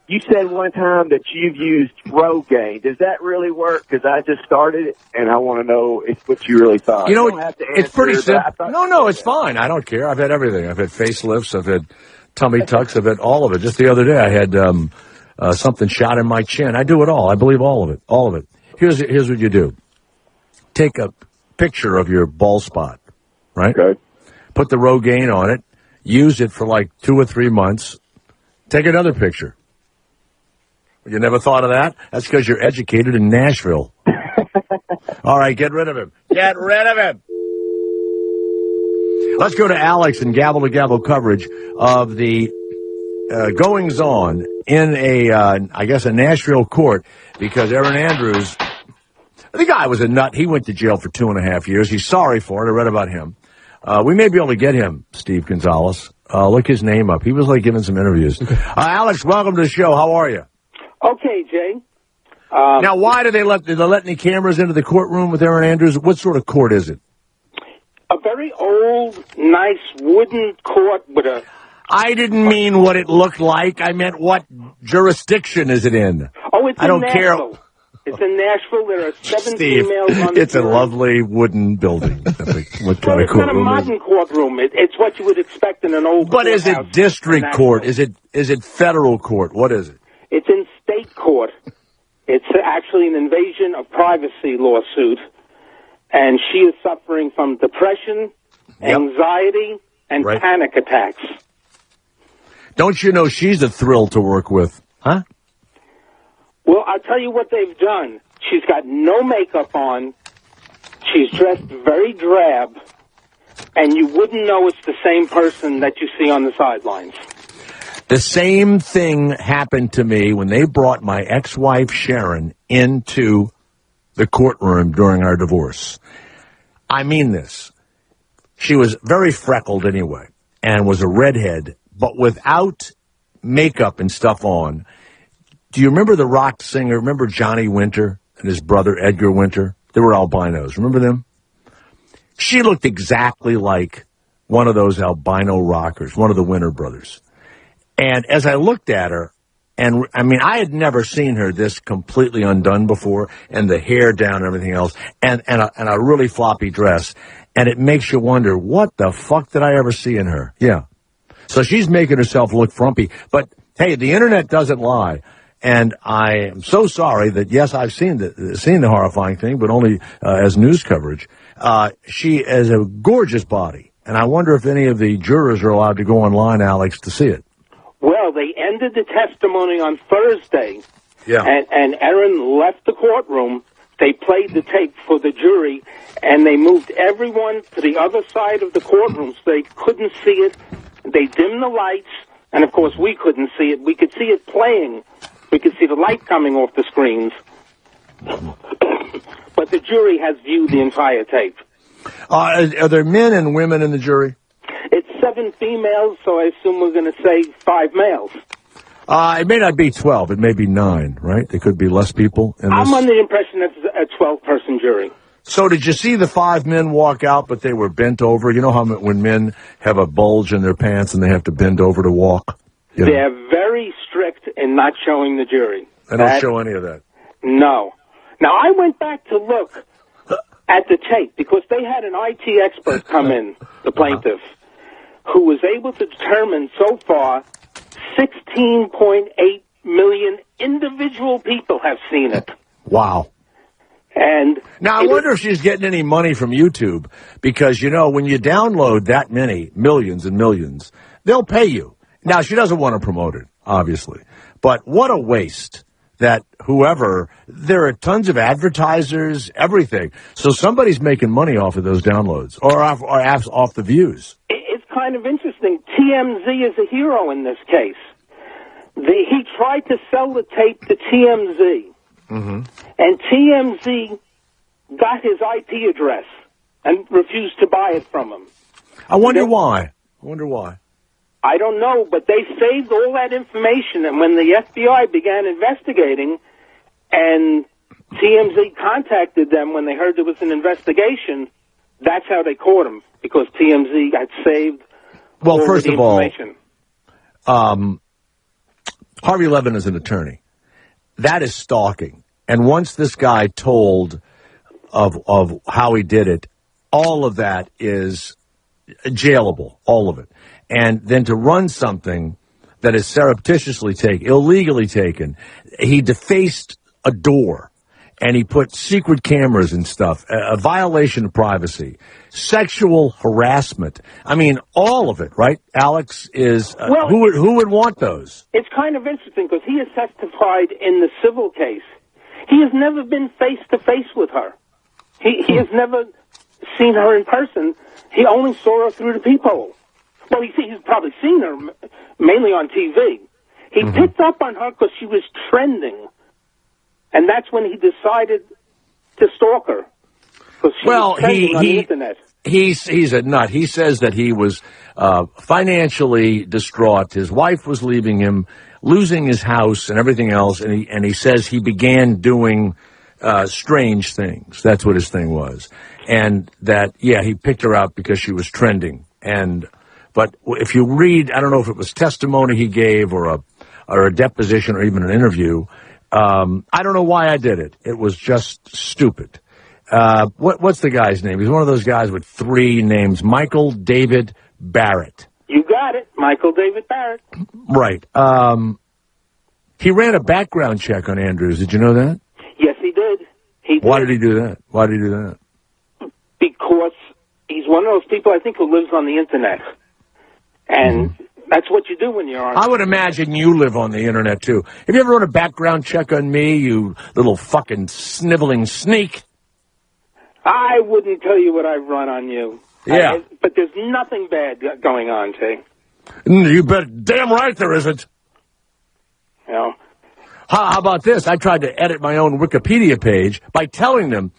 you said one time that you've used Rogaine. Does that really work? Because I just started it, and I want to know what you really thought. You don't have to answer, it's pretty simple. No, it's fine. I don't care. I've had everything. I've had facelifts. I've had tummy tucks. I've had all of it. Just the other day, I had something shot in my chin. I do it all. I believe all of it. All of it. Here's what you do. Take a picture of your bald spot, right? Okay. Put the Rogaine on it. Use it for like 2 or 3 months. Take another picture. You never thought of that? That's because you're educated in Nashville. All right, get rid of him. Get rid of him. Let's go to Alex and gavel-to-gavel coverage of the goings-on in a Nashville court, because Erin Andrews, the guy was a nut. He went to jail for 2.5 years. He's sorry for it. I read about him. We may be able to get him, Steve Gonzalez. Look his name up. He was like giving some interviews. Alex, welcome to the show. How are you? Okay, Jay. Now, why did they let any cameras into the courtroom with Erin Andrews? What sort of court is it? A very old, nice wooden court with a... I didn't mean what it looked like. I meant what jurisdiction is it in? Oh, it's I don't care. It's in Nashville. There are 7 Steve, females on the it's a lovely wooden building. What kind of it's not a modern courtroom. It's what you would expect in an old But is it district court? Is it federal court? What is it? It's in state court. It's actually an invasion of privacy lawsuit. And she is suffering from depression, anxiety, and panic attacks. Don't you know she's a thrill to work with, huh? Well, I'll tell you what they've done. She's got no makeup on. She's dressed very drab. And you wouldn't know it's the same person that you see on the sidelines. The same thing happened to me when they brought my ex-wife, Sharon, into the courtroom during our divorce. I mean this. She was very freckled anyway and was a redhead, but without makeup and stuff on. Do you remember the rock singer? Remember Johnny Winter and his brother Edgar Winter? They were albinos. Remember them? She looked exactly like one of those albino rockers, one of the Winter brothers. And as I looked at her, and I mean, I had never seen her this completely undone before, and the hair down and everything else, and a really floppy dress. And it makes you wonder, what the fuck did I ever see in her? Yeah. So she's making herself look frumpy. But, hey, the Internet doesn't lie. And I am so sorry that, yes, I've seen the horrifying thing, but only as news coverage. She has a gorgeous body. And I wonder if any of the jurors are allowed to go online, Alex, to see it. Well, they ended the testimony on Thursday. Yeah. And Erin left the courtroom. They played the tape for the jury, and they moved everyone to the other side of the courtroom so they couldn't see it. They dimmed the lights, and, of course, we couldn't see it. We could see it playing. We could see the light coming off the screens. But the jury has viewed the entire tape. Are there men and women in the jury? It's 7 females, so I assume we're going to say 5 males. It may not be 12. It may be 9, right? There could be less people in this. I'm under the impression that it's a 12-person jury. So did you see the 5 men walk out, but they were bent over? You know how when men have a bulge in their pants and they have to bend over to walk? You know? They're very strict in not showing the jury. They don't show any of that. No. Now, I went back to look at the tape because they had an IT expert come in, the plaintiff, who was able to determine so far 16.8 million individual people have seen it. Wow. And now I wonder if she's getting any money from YouTube because, you know, when you download that many, millions and millions, they'll pay you. Now, she doesn't want to promote it, obviously. But what a waste that there are tons of advertisers, everything. So somebody's making money off of those downloads or off the views. It's kind of interesting. TMZ is a hero in this case. He tried to sell the tape to TMZ. Mm-hmm. And TMZ got his IP address and refused to buy it from him. I wonder why. I don't know, but they saved all that information. And when the FBI began investigating and TMZ contacted them when they heard there was an investigation, that's how they caught him, because TMZ had saved all first the of all, information. Harvey Levin is an attorney. That is stalking. And once this guy told of how he did it, all of that is jailable, all of it. And then to run something that is surreptitiously taken, illegally taken, he defaced a door and he put secret cameras and stuff, a violation of privacy, sexual harassment. I mean, all of it, right? Alex is, who would want those? It's kind of interesting because he has testified in the civil case. He has never been face-to-face with her. He has never seen her in person. He only saw her through the peephole. Well, he's probably seen her mainly on TV. He picked up on her because she was trending, and that's when he decided to stalk her. She was trending on the internet. He's a nut. He says that he was financially distraught. His wife was leaving him, losing his house and everything else, and he says he began doing strange things. That's what his thing was. And that, he picked her out because she was trending. But if you read, I don't know if it was testimony he gave or a deposition or even an interview, I don't know why I did it. It was just stupid. What's the guy's name? He's one of those guys with 3 names. Michael David Barrett. You got it. Michael David Barrett. Right. He ran a background check on Andrews. Did you know that? Yes, he did. Why did he do that? Because he's one of those people, I think, who lives on the internet. And that's what you do when you're on. I would imagine you live on the internet, too. Have you ever run a background check on me, you little fucking sniveling sneak? I wouldn't tell you what I've run on you. Yeah. But there's nothing bad going on, Tay. You bet. Damn right there isn't. You know? How about this? I tried to edit my own Wikipedia page by telling them,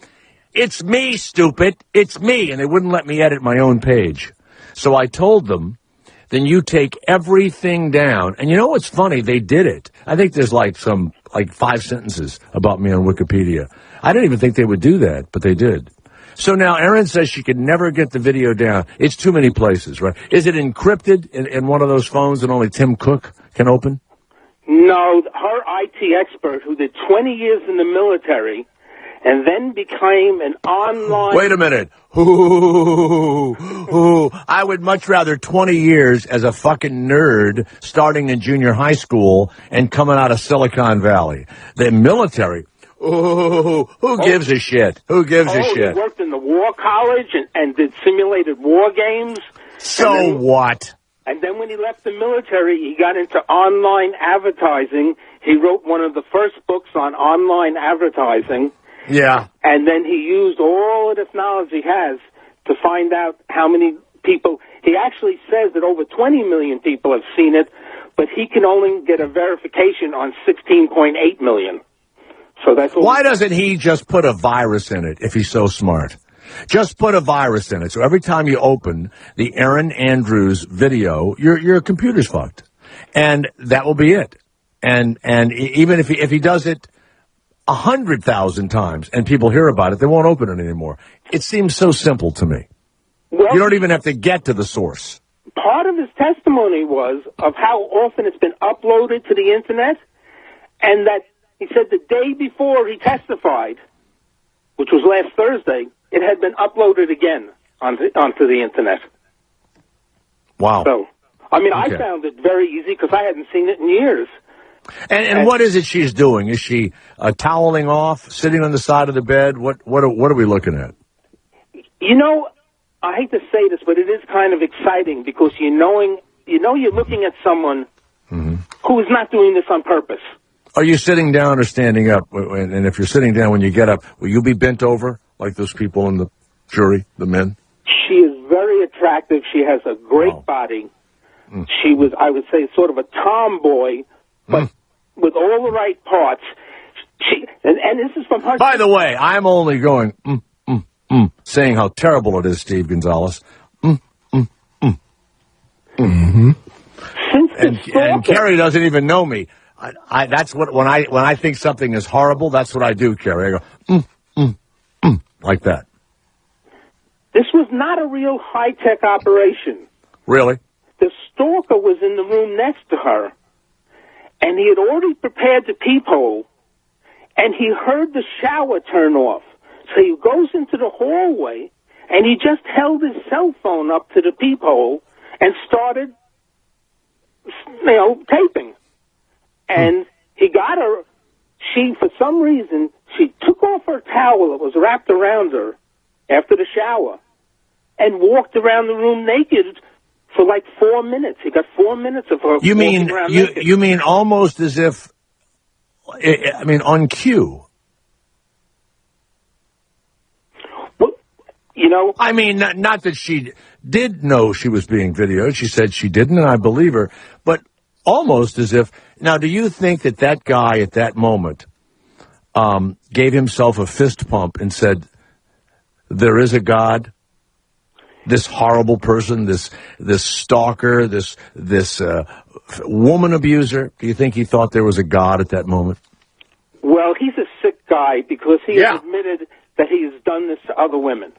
it's me, stupid. It's me. And they wouldn't let me edit my own page. So I told them, then you take everything down. And you know what's funny? They did it. I think there's like 5 sentences about me on Wikipedia. I didn't even think they would do that, but they did. So now Erin says she could never get the video down. It's too many places, right? Is it encrypted in one of those phones that only Tim Cook can open? No, her IT expert who did 20 years in the military and then became an online... Wait a minute. I would much rather 20 years as a fucking nerd starting in junior high school and coming out of Silicon Valley. The military... who gives a shit? Who gives a shit? He worked in the war college and did simulated war games. So what? And then when he left the military, he got into online advertising. He wrote one of the first books on online advertising. Yeah. And then he used all of this knowledge he has to find out how many people. He actually says that over 20 million people have seen it, but he can only get a verification on 16.8 million. So that's why doesn't he just put a virus in it if he's so smart? Just put a virus in it. So every time you open the Erin Andrews video, your computer's fucked. And that will be it. And even if he does it 100,000 times and people hear about it, they won't open it anymore. It seems so simple to me. Well, you don't even have to get to the source. Part of his testimony was of how often it's been uploaded to the Internet, and that he said the day before he testified, which was last Thursday, it had been uploaded again onto the Internet. Wow. So, I mean, okay. I found it very easy because I hadn't seen it in years. And what is it she's doing? Is she toweling off, sitting on the side of the bed? What are we looking at? You know, I hate to say this, but it is kind of exciting because you're looking at someone who is not doing this on purpose. Are you sitting down or standing up? And if you're sitting down when you get up, will you be bent over like those people in the jury, the men? She is very attractive. She has a great body. She was, I would say, sort of a tomboy, but with all the right parts. And this is from her. By the way, I'm only going, saying how terrible it is, Steve Gonzalez. And Carrie doesn't even know me. That's what when I think something is horrible, that's what I do, Carrie. I go, like that. This was not a real high-tech operation. Really? The stalker was in the room next to her, and he had already prepared the peephole, and he heard the shower turn off. So he goes into the hallway, and he just held his cell phone up to the peephole and started, taping. And he got her. For some reason, she took off her towel that was wrapped around her after the shower and walked around the room naked for like 4 minutes. He got 4 minutes of her walking around naked. You mean almost as if, on cue? Well, not that she did know she was being videoed. She said she didn't, and I believe her. But almost as if. Now, do you think that guy at that moment gave himself a fist pump and said, "There is a God"? This horrible person, this stalker, this woman abuser. Do you think he thought there was a God at that moment? Well, he's a sick guy because he has admitted that he has done this to other women.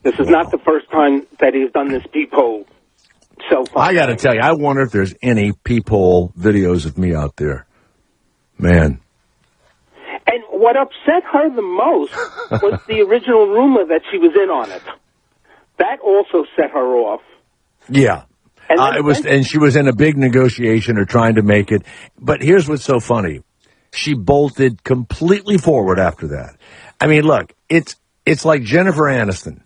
This is not the first time that he's done this peephole cell phone. I got to tell you, I wonder if there's any peephole videos of me out there. Man. And what upset her the most was the original rumor that she was in on it. That also set her off. Yeah. And she was in a big negotiation or trying to make it. But here's what's so funny. She bolted completely forward after that. I mean, look, it's like Jennifer Aniston.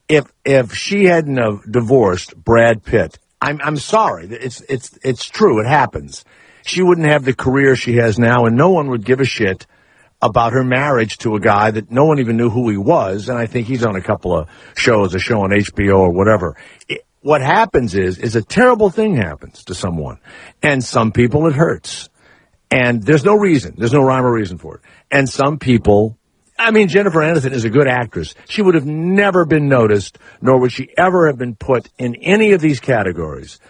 If she hadn't have divorced Brad Pitt, I'm sorry. It's true. It happens. She wouldn't have the career she has now, and no one would give a shit about her marriage to a guy that no one even knew who he was, and I think he's on a couple of shows, a show on HBO or whatever. What happens is a terrible thing happens to someone, and some people it hurts, and there's no reason, there's no rhyme or reason for it. And some people, Jennifer Aniston is a good actress. She would have never been noticed, nor would she ever have been put in any of these categories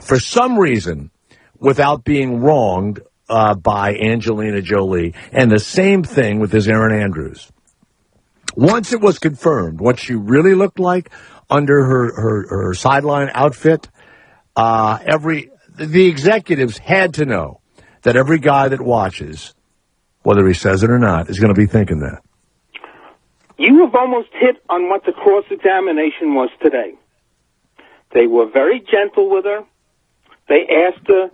for some reason without being wronged by Angelina Jolie. And the same thing with this Erin Andrews. Once it was confirmed what she really looked like under her sideline outfit, the executives had to know that every guy that watches, whether he says it or not, is going to be thinking that. You have almost hit on what the cross-examination was today. They were very gentle with her. They asked her,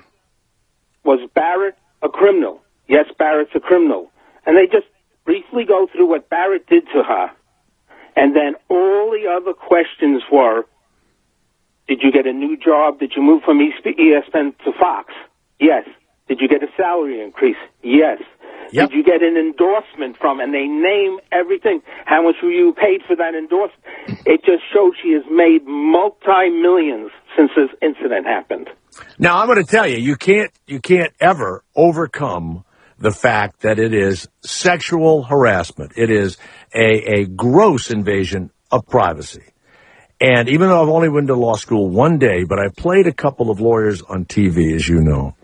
was Barrett a criminal? Yes, Barrett's a criminal. And they just briefly go through what Barrett did to her. And then all the other questions were, did you get a new job? Did you move from ESPN to Fox? Yes. Did you get a salary increase? Yes. Yep. Did you get an endorsement from, and they name everything. How much were you paid for that endorsement? It just shows she has made multi-millions since this incident happened. Now, I'm going to tell you, you can't ever overcome the fact that it is sexual harassment. It is a gross invasion of privacy. And even though I've only been to law school one day, but I played a couple of lawyers on TV, as you know.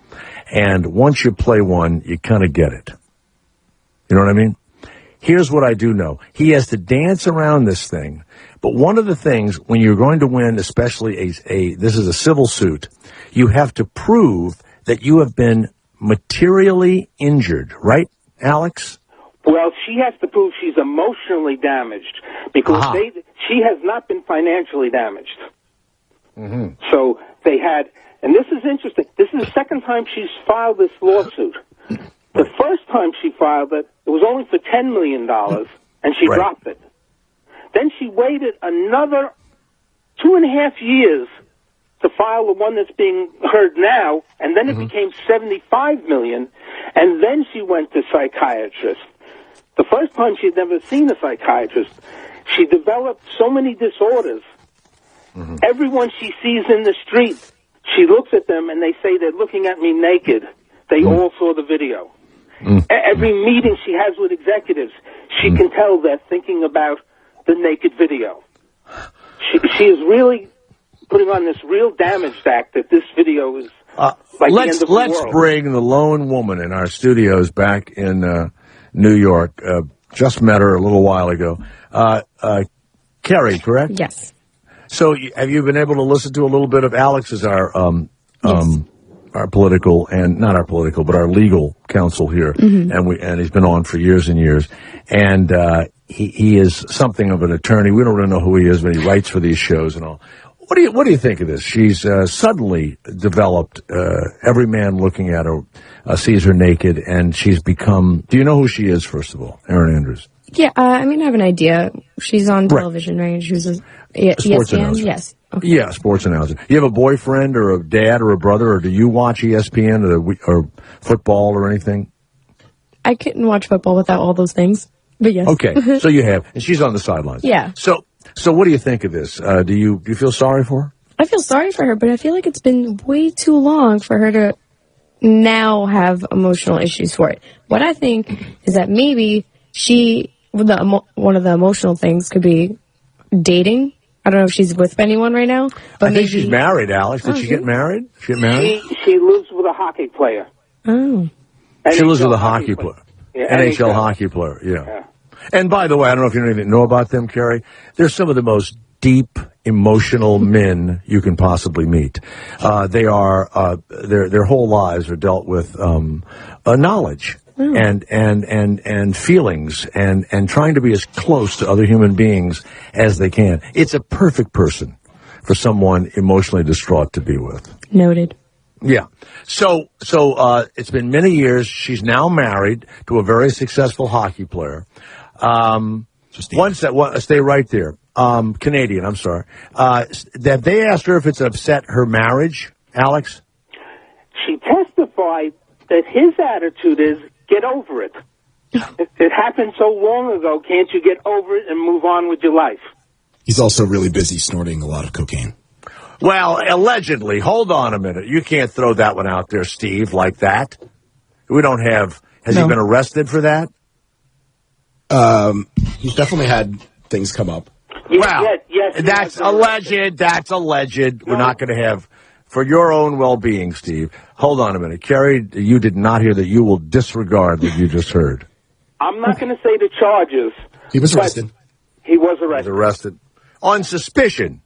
And once you play one, you kind of get it. You know what I mean? Here's what I do know. He has to dance around this thing. But one of the things, when you're going to win, especially this is a civil suit, you have to prove that you have been materially injured, right, Alex? Well, she has to prove she's emotionally damaged because she has not been financially damaged. Mm-hmm. So they had, and this is interesting, this is the second time she's filed this lawsuit. The first time she filed it, it was only for $10 million, and she dropped it. Then she waited another 2.5 years to file the one that's being heard now, and then it became $75 million, and then she went to psychiatrist. The first time she had never seen a psychiatrist. She developed so many disorders. Everyone she sees in the street, she looks at them and they say they're looking at me naked. They all saw the video. Every meeting she has with executives, she can tell they're thinking about the naked video. She is really putting on this real damage act that this video is like the end of the world. Let's bring the lone woman in our studios back in New York. Just met her a little while ago. Carrie, correct? Yes. So have you been able to listen to a little bit of Alex as our political, and not our political, but our legal counsel here, and he's been on for years and years, and he is something of an attorney. We don't really know who he is, but he writes for these shows and all. What do you think of this? She's suddenly developed. Every man looking at her sees her naked, and she's become. Do you know who she is? First of all, Erin Andrews. Yeah, I mean, I have an idea. She's on television, right? She was a sports ESPN? announcer. Yes. Okay. Yeah, sports announcer. You have a boyfriend or a dad or a brother, or do you watch ESPN or football or anything? I couldn't watch football without all those things, but yes. Okay, so you have, and she's on the sidelines. Yeah. So what do you think of this? Do you feel sorry for her? I feel sorry for her, but I feel like it's been way too long for her to now have emotional issues for it. What I think is that maybe one of the emotional things could be dating. I don't know if she's with anyone right now, but I think she's married, Alex. Did she get married? She lives with a hockey player. Oh. She lives with a hockey player. Yeah, NHL hockey player, yeah. And by the way, I don't know if you know about them, Carrie. They're some of the most deep, emotional men you can possibly meet. They are their whole lives are dealt with knowledge and feelings and trying to be as close to other human beings as they can. It's a perfect person for someone emotionally distraught to be with. Noted. Yeah. So it's been many years. She's now married to a very successful hockey player. Stay right there. Canadian, I'm sorry. That they asked her if it's upset her marriage, Alex? She testified that his attitude is, get over it. It happened so long ago, can't you get over it and move on with your life? He's also really busy snorting a lot of cocaine. Well, allegedly. Hold on a minute. You can't throw that one out there, Steve, like that. We don't have... Has he been arrested for that? He's definitely had things come up. Yes, that's alleged. That's alleged. No. We're not going to have... For your own well-being, Steve. Hold on a minute. Carrie, you did not hear that. You will disregard what you just heard. I'm not going to say the charges. He was arrested. He was arrested. He was arrested. On suspicion.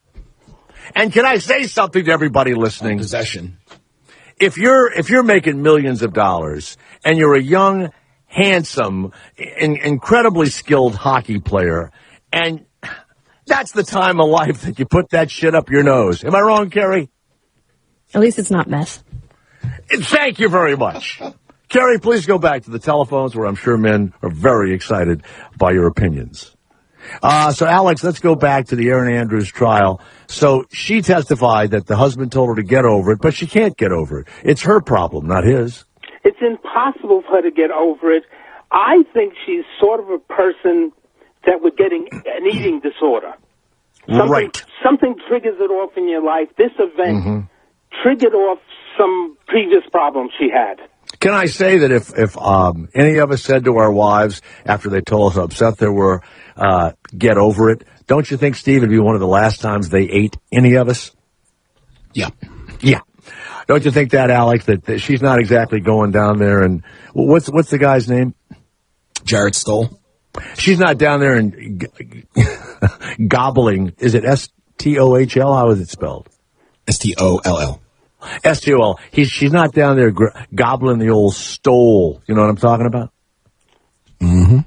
And can I say something to everybody listening? Possession. If you're making millions of dollars and you're a young, handsome, incredibly skilled hockey player, and that's the time of life that you put that shit up your nose. Am I wrong, Carrie? At least it's not meth. Thank you very much. Carrie, please go back to the telephones where I'm sure men are very excited by your opinions. So, Alex, let's go back to the Erin Andrews trial. So she testified that the husband told her to get over it, but she can't get over it. It's her problem, not his. It's impossible for her to get over it. I think she's sort of a person that would get an eating disorder. Something triggers it off in your life. This event triggered off some previous problems she had. Can I say that if any of us said to our wives after they told us how upset they were, get over it, don't you think, Steve, it'd be one of the last times they ate any of us? Yeah. Yeah. Don't you think that, Alex, that she's not exactly going down there and what's the guy's name? Jarrett Stoll. She's not down there and gobbling. Is it S-T-O-H-L? How is it spelled? S-T-O-L-L. S-T-O-L. She's not down there gobbling the old stole. You know what I'm talking about? Mm-hmm.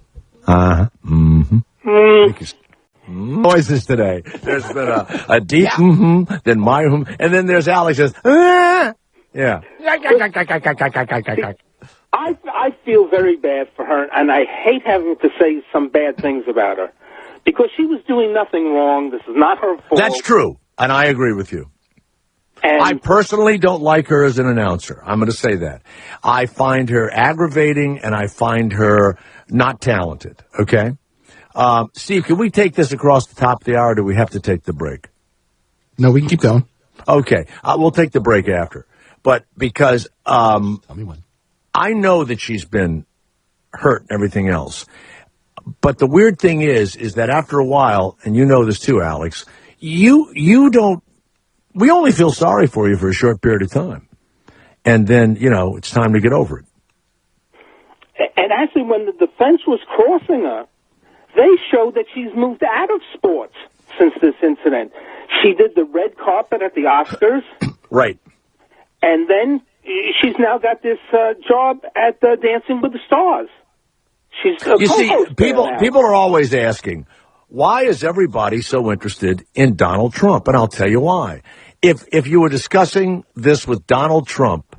Uh-huh. Mm-hmm. Noises today. There's been a deep then my and then there's Alex says, yeah. I feel very bad for her, and I hate having to say some bad things about her because she was doing nothing wrong. This is not her fault. That's true, and I agree with you. And I personally don't like her as an announcer. I'm going to say that. I find her aggravating, and I find her not talented, okay? Steve, can we take this across the top of the hour, or do we have to take the break? No, we can keep going. Okay, we'll take the break after. But because Tell me when. I know that she's been hurt and everything else. But the weird thing is that after a while, and you know this too, Alex, you don't, we only feel sorry for you for a short period of time. And then, it's time to get over it. And actually, when the defense was crossing her, they showed that she's moved out of sports since this incident. She did the red carpet at the Oscars. Right. And then she's now got this job at Dancing with the Stars. She's a co-host. People are always asking, why is everybody so interested in Donald Trump? And I'll tell you why. If you were discussing this with Donald Trump,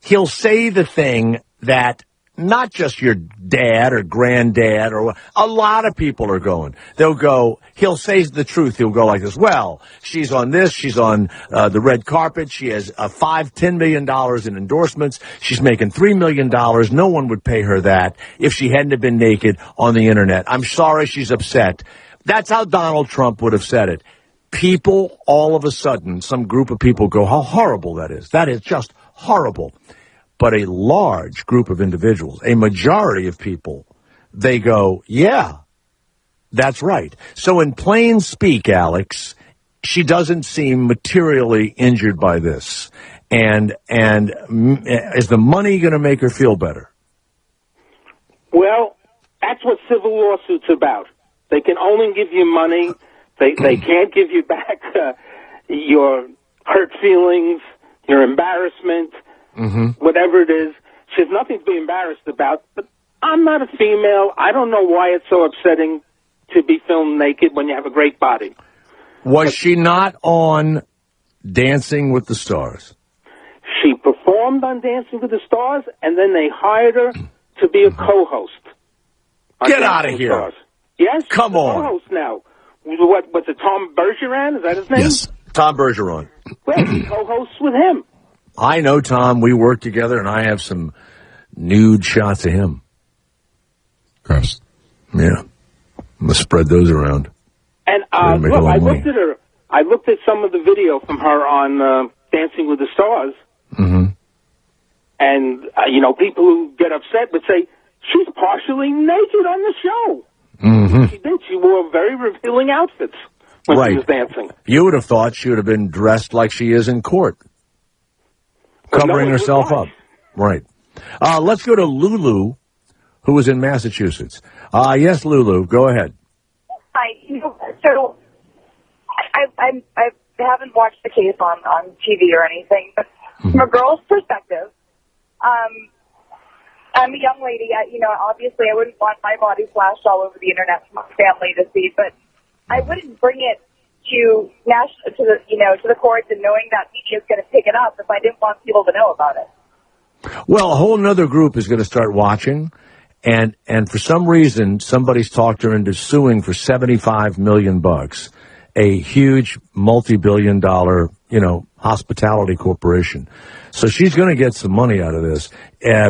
he'll say the thing that not just your dad or granddad or a lot of people are going. They'll go, he'll say the truth. He'll go like this. Well, she's on this. She's on the red carpet. She has $10 million in endorsements. She's making $3 million. No one would pay her that if she hadn't have been naked on the internet. I'm sorry she's upset. That's how Donald Trump would have said it. People, all of a sudden, some group of people go, how horrible that is. That is just horrible. But a large group of individuals, a majority of people, they go, yeah, that's right. So in plain speak, Alex, she doesn't seem materially injured by this. And is the money going to make her feel better? Well, that's what civil lawsuits about. They can only give you money. They can't give you back your hurt feelings, your embarrassment. Mm-hmm. Whatever it is, she has nothing to be embarrassed about. But I'm not a female. I don't know why it's so upsetting to be filmed naked when you have a great body. Was she not on Dancing with the Stars? She performed on Dancing with the Stars, and then they hired her to be a co-host. Get out of here. Stars. Yes? Come on. Co-host now. What's it, Tom Bergeron? Is that his name? Yes. Tom Bergeron. Well, she co-hosts with him. I know Tom. We work together, and I have some nude shots of him. Gross. Yeah. I'm going to spread those around. And look, I looked at her. I looked at some of the video from her on Dancing with the Stars. Mm-hmm. And, people who get upset would say, she's partially naked on the show. Mm-hmm. She did. She wore very revealing outfits when she was dancing. You would have thought she would have been dressed like she is in court. Covering herself up. Right. Let's go to Lulu, who is in Massachusetts. Yes, Lulu, go ahead. Hi. So I haven't watched the case on TV or anything, but from a girl's perspective, I'm a young lady. Obviously, I wouldn't want my body flashed all over the internet for my family to see, but I wouldn't bring it to the courts and knowing that media is going to pick it up if I didn't want people to know about it. Well, a whole nother group is going to start watching, and for some reason, somebody's talked her into suing for $75 million, a huge multi-billion-dollar, hospitality corporation. So she's going to get some money out of this,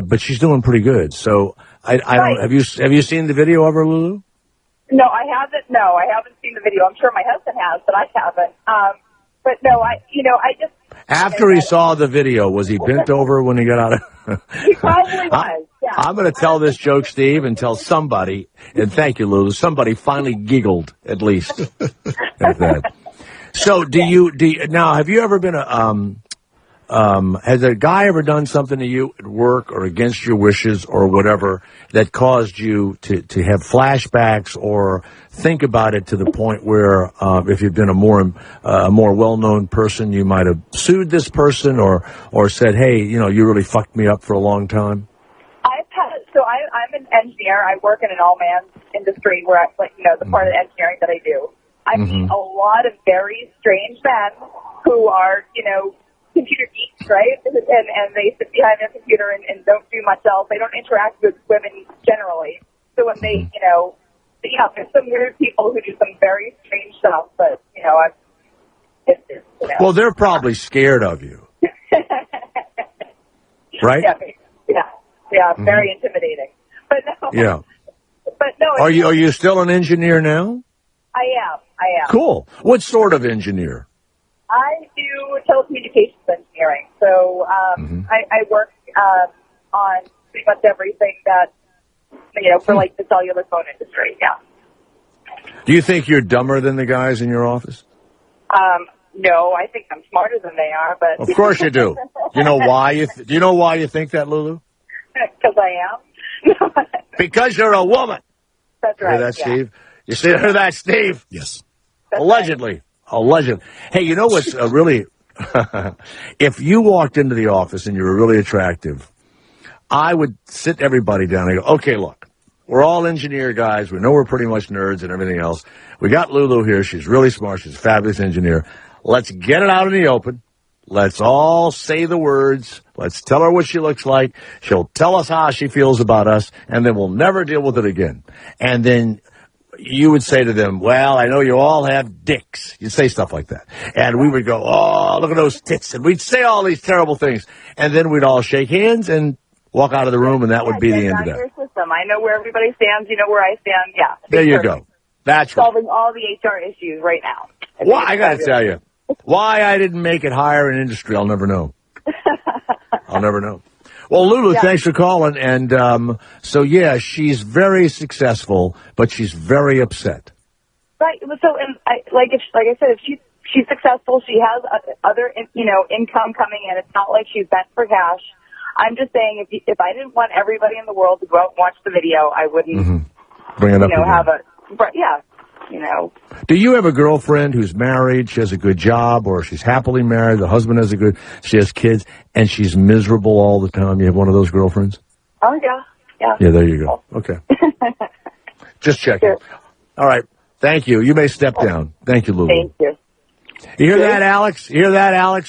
but she's doing pretty good. So I don't. Have you seen the video of her, Lulu? No, I haven't. No, I haven't seen the video. I'm sure my husband has, but I haven't. But no, I just. After he saw the video, was he bent over when he got out of? He probably was. Yeah. I'm going to tell this joke, Steve, until somebody, and thank you, Lulu, somebody finally giggled at least at that. So, do you now? Have you ever been Has a guy ever done something to you at work or against your wishes or whatever that caused you to have flashbacks or think about it to the point where if you've been a more well-known person, you might have sued this person or said, hey, you really fucked me up for a long time? I'm an engineer. I work in an all-man industry where, the part of the engineering that I do. I meet a lot of very strange men who are, computer geeks, right? And they sit behind their computer and don't do much else. They don't interact with women generally. So when they, there's some weird people who do some very strange stuff, but, Well, they're probably scared of you. Right? Yeah, very intimidating. But no. Yeah. But no. Are you still an engineer now? I am. Cool. What sort of engineer? I do telecommunications engineering. So I work on pretty much everything that, for like the cellular phone industry. Yeah. Do you think you're dumber than the guys in your office? No, I think I'm smarter than they are. But of course you do. You know why? Do you know why you think that, Lulu? Because I am. Because you're a woman. That's right. Hear that, Steve? You see, hear that, Steve? Yes. That's Allegedly. Right. Allegedly. Hey, you know what's really... if you walked into the office and you were really attractive, I would sit everybody down and go, okay, look, we're all engineer guys. We know we're pretty much nerds and everything else. We got Lulu here. She's really smart. She's a fabulous engineer. Let's get it out in the open. Let's all say the words. Let's tell her what she looks like. She'll tell us how she feels about us, and then we'll never deal with it again. And then you would say to them, well, I know you all have dicks. You'd say stuff like that. And we would go, oh, look at those tits. And we'd say all these terrible things. And then we'd all shake hands and walk out of the room, and that would be the end of that. Your system. I know where everybody stands. You know where I stand. Yeah. There you go. That's right. Solving all the HR issues right now. Well, I got to tell you, why I didn't make it higher in industry, I'll never know. I'll never know. Well, Lulu, thanks for calling. And so, yeah, she's very successful, but she's very upset. Right. So, and like I said, if she's successful, she has other income coming in. It's not like she's bent for cash. I'm just saying, if I didn't want everybody in the world to go out and watch the video, I wouldn't. Bring it up. Have a. But yeah. Do you have a girlfriend who's married, she has a good job, or she's happily married, the husband she has kids, and she's miserable all the time? You have one of those girlfriends? Oh, yeah. Yeah, there you go. Okay. Just checking. Sure. All right. Thank you. You may step down. Thank you, Lulu. Thank you. You hear that, Alex?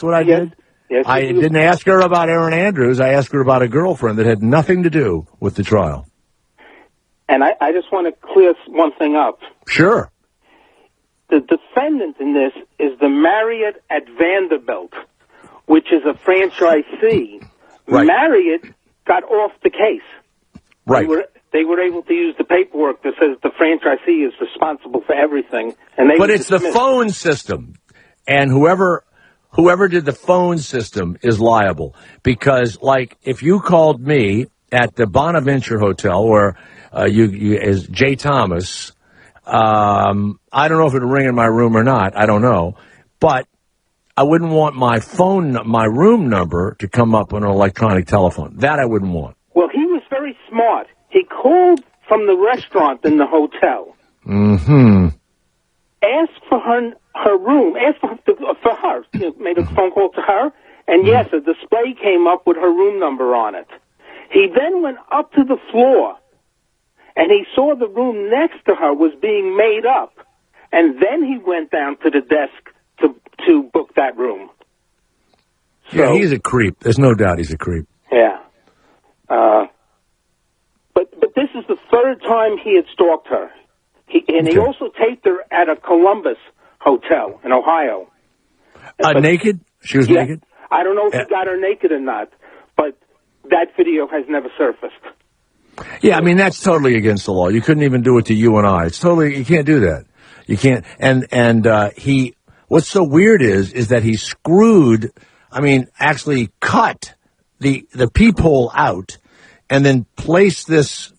What I did? Yes, I didn't ask her about Erin Andrews. I asked her about a girlfriend that had nothing to do with the trial. And I just want to clear one thing up. Sure. The defendant in this is the Marriott at Vanderbilt, which is a franchisee. Right. Marriott got off the case. Right. They were able to use the paperwork that says the franchisee is responsible for everything. But it's the phone system. And whoever did the phone system is liable. Because, like, if you called me at the Bonaventure Hotel, where you as Jay Thomas, I don't know if it'll ring in my room or not. I don't know. But I wouldn't want my room number to come up on an electronic telephone. That I wouldn't want. Well, he was very smart. He called from the restaurant in the hotel. Mm-hmm. Asked for her room. Asked for her. Made a phone call to her. And yes, a display came up with her room number on it. He then went up to the floor, and he saw the room next to her was being made up. And then he went down to the desk to book that room. So, yeah, he's a creep. There's no doubt he's a creep. Yeah. But this is the third time he had stalked her. He also taped her at a Columbus hotel in Ohio. Naked? She was naked? I don't know if he got her naked or not, but that video has never surfaced. Yeah, I mean, that's totally against the law. You couldn't even do it to you and I. You can't do that. You can't. And what's so weird is that he screwed, actually cut the peephole out and then placed this,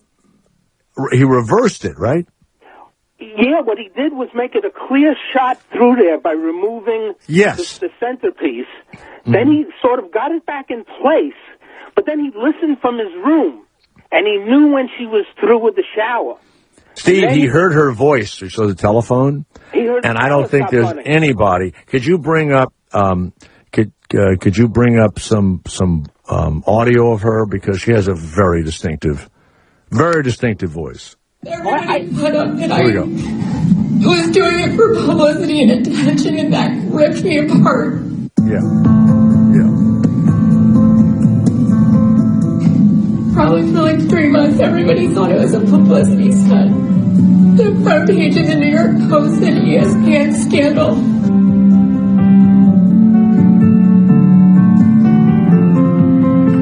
he reversed it, right? Yeah, what he did was make it a clear shot through there by removing the centerpiece. Then he sort of got it back in place, but then he listened from his room, and he knew when she was through with the shower. Steve, he heard her voice through the telephone, and I don't think there's anybody. Could you bring up could you bring up some audio of her, because she has a very distinctive voice. Everybody put up that I was doing it for publicity and attention, and that ripped me apart. Yeah. Probably for like 3 months, everybody thought it was a publicity stunt. The front page of the New York Post and ESPN scandal.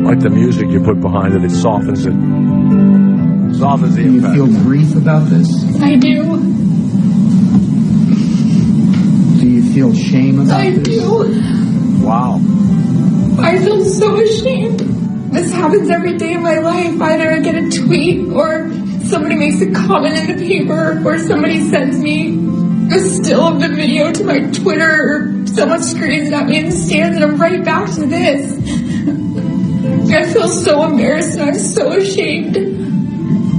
Like the music you put behind it, it softens it. Softens the impact. Do you feel grief about this? I do. Do you feel shame about this? I do. Wow. I feel so ashamed. This happens every day of my life. Either I get a tweet, or somebody makes a comment in the paper, or somebody sends me a still of the video to my Twitter, or someone screams at me in the stands, and I'm right back to this. I feel so embarrassed and I'm so ashamed.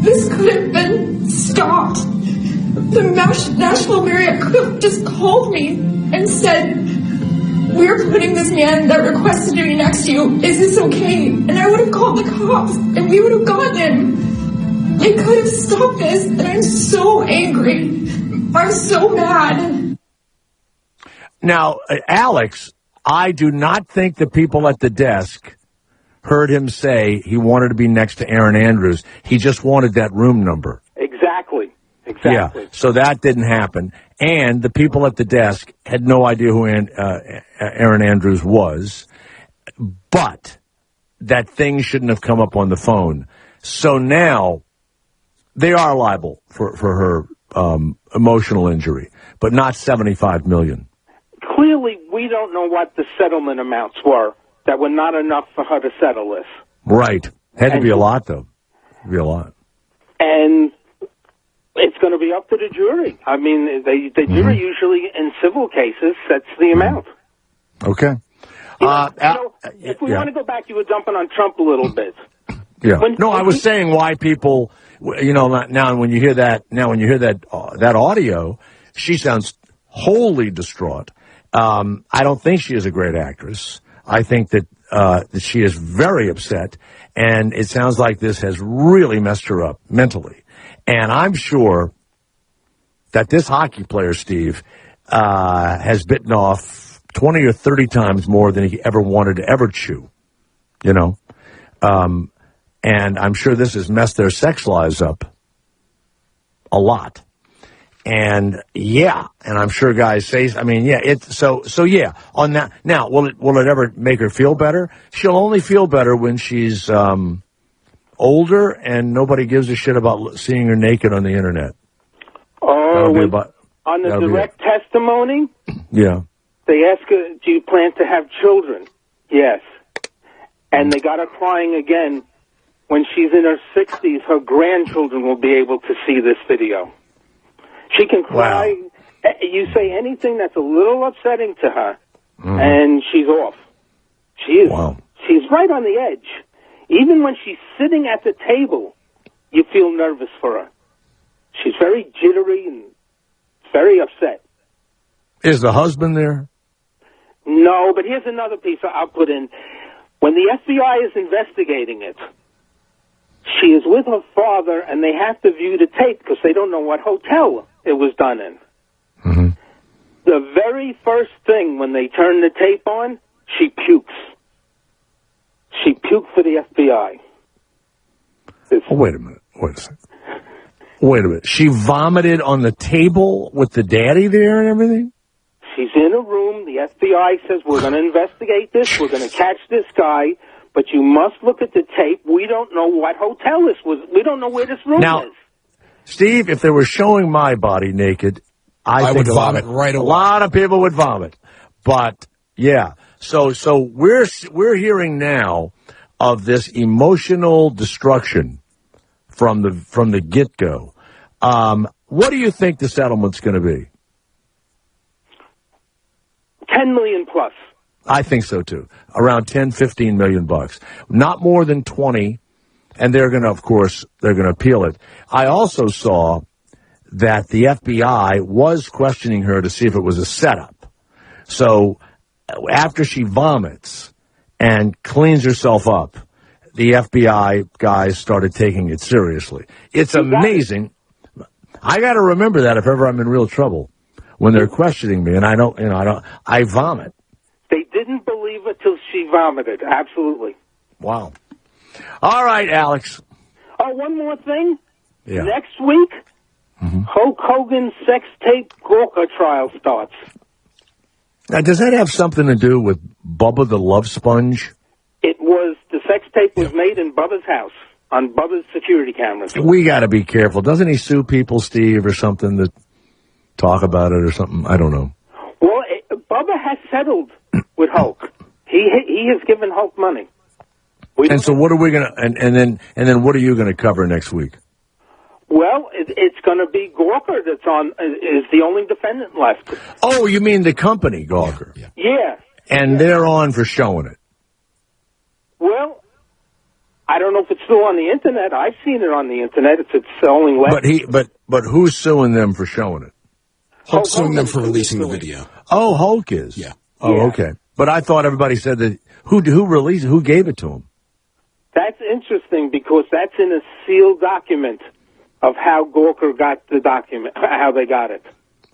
This could have been stopped. The National Marriott could have just called me and said, "We're putting this man that requested to be next to you. Is this okay?" And I would have called the cops and we would have gotten him. They could have stopped this, and I'm so angry. I'm so mad. Now, Alex, I do not think the people at the desk heard him say he wanted to be next to Erin Andrews. He just wanted that room number. Exactly. Yeah, so that didn't happen. And the people at the desk had no idea who Erin Andrews was. But that thing shouldn't have come up on the phone. So now they are liable for her emotional injury, but not $75 million. Clearly, we don't know what the settlement amounts were that were not enough for her to settle this. Right. Had to be a lot, though. Be a lot. And it's going to be up to the jury. I mean, the jury usually, in civil cases, sets the amount. Okay. If we want to go back, you were jumping on Trump a little bit. Yeah. I was saying why people, now when you hear that audio, she sounds wholly distraught. I don't think she is a great actress. I think that she is very upset, and it sounds like this has really messed her up mentally. And I'm sure that this hockey player, Steve, has bitten off 20 or 30 times more than he ever wanted to ever chew, and I'm sure this has messed their sex lives up a lot. And I'm sure guys say, on that. Now, will it ever make her feel better? She'll only feel better when she's older and nobody gives a shit about seeing her naked on the internet. Oh, on the direct testimony? Yeah. They ask her, do you plan to have children? Yes. And they got her crying again. When she's in her 60s, her grandchildren will be able to see this video. She can cry. Wow. You say anything that's a little upsetting to her, and she's off. She is. Wow. She's right on the edge. Even when she's sitting at the table, you feel nervous for her. She's very jittery and very upset. Is the husband there? No, but here's another piece I'll put in. When the FBI is investigating it, she is with her father, and they have to view the tape because they don't know what hotel it was done in. Mm-hmm. The very first thing when they turn the tape on, she pukes. She puked for the FBI. Wait a minute. Wait a minute. She vomited on the table with the daddy there and everything? She's in a room. The FBI says, we're going to investigate this. We're going to catch this guy. But you must look at the tape. We don't know what hotel this was. We don't know where this room is. Steve, if they were showing my body naked, I think would vomit right away. A lot of people would vomit. But yeah, so we're hearing now of this emotional destruction from the get-go. What do you think the settlement's going to be? $10 million plus. I think so too. Around 10, 15 million bucks. Not more than 20, and they're going to, of course, they're going to appeal it. I also saw that the FBI was questioning her to see if it was a setup. So after she vomits and cleans herself up, the FBI guys started taking it seriously. It's amazing. I got to remember that if ever I'm in real trouble when they're questioning me, and I vomit. They didn't believe it till she vomited. Absolutely. Wow. All right, Alex. Oh, one more thing. Yeah. Next week, Hulk Hogan's sex tape Gawker trial starts. Now, does that have something to do with Bubba the Love Sponge? The sex tape was made in Bubba's house on Bubba's security cameras. We got to be careful. Doesn't he sue people, Steve, or something to talk about it or something? I don't know. Well, Bubba has settled with Hulk. He has given Hulk money. And so what are we going to, and then what are you going to cover next week? Well, it's going to be Gawker is the only defendant left. Oh, you mean the company, Gawker? Yeah. And they're on for showing it. Well, I don't know if it's still on the internet. I've seen it on the internet. It's only left. But who's suing them for showing it? Hulk's suing them for releasing the video. Oh, Hulk is. Yeah. Oh, okay. But I thought everybody said that who gave it to him? That's interesting because that's in a sealed document of how Gawker got the document, how they got it.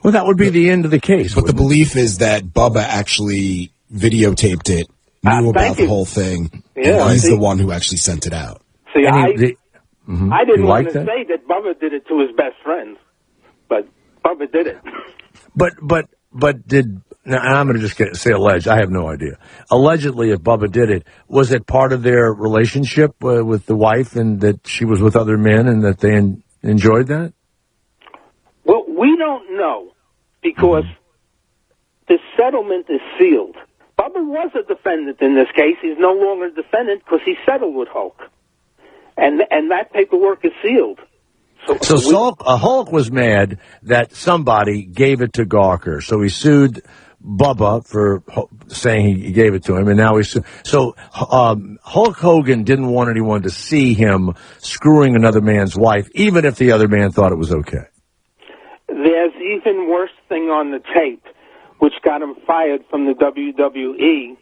Well, that would be the end of the case. But the belief is that Bubba actually videotaped it, knew about the whole thing, and he's the one who actually sent it out. See, I didn't want to that? say that Bubba did it to his best friend, but Bubba did it. But did, now I'm going to just say alleged, I have no idea. Allegedly, if Bubba did it, was it part of their relationship with the wife and that she was with other men and that they enjoyed that? Well, we don't know because the settlement is sealed. Bubba was a defendant in this case. He's no longer a defendant because he settled with Hulk. And that paperwork is sealed. So Hulk was mad that somebody gave it to Gawker. So he sued Bubba for saying he gave it to him, and now he's so Hulk Hogan didn't want anyone to see him screwing another man's wife, even if the other man thought it was okay. There's even worse thing on the tape, which got him fired from the WWE,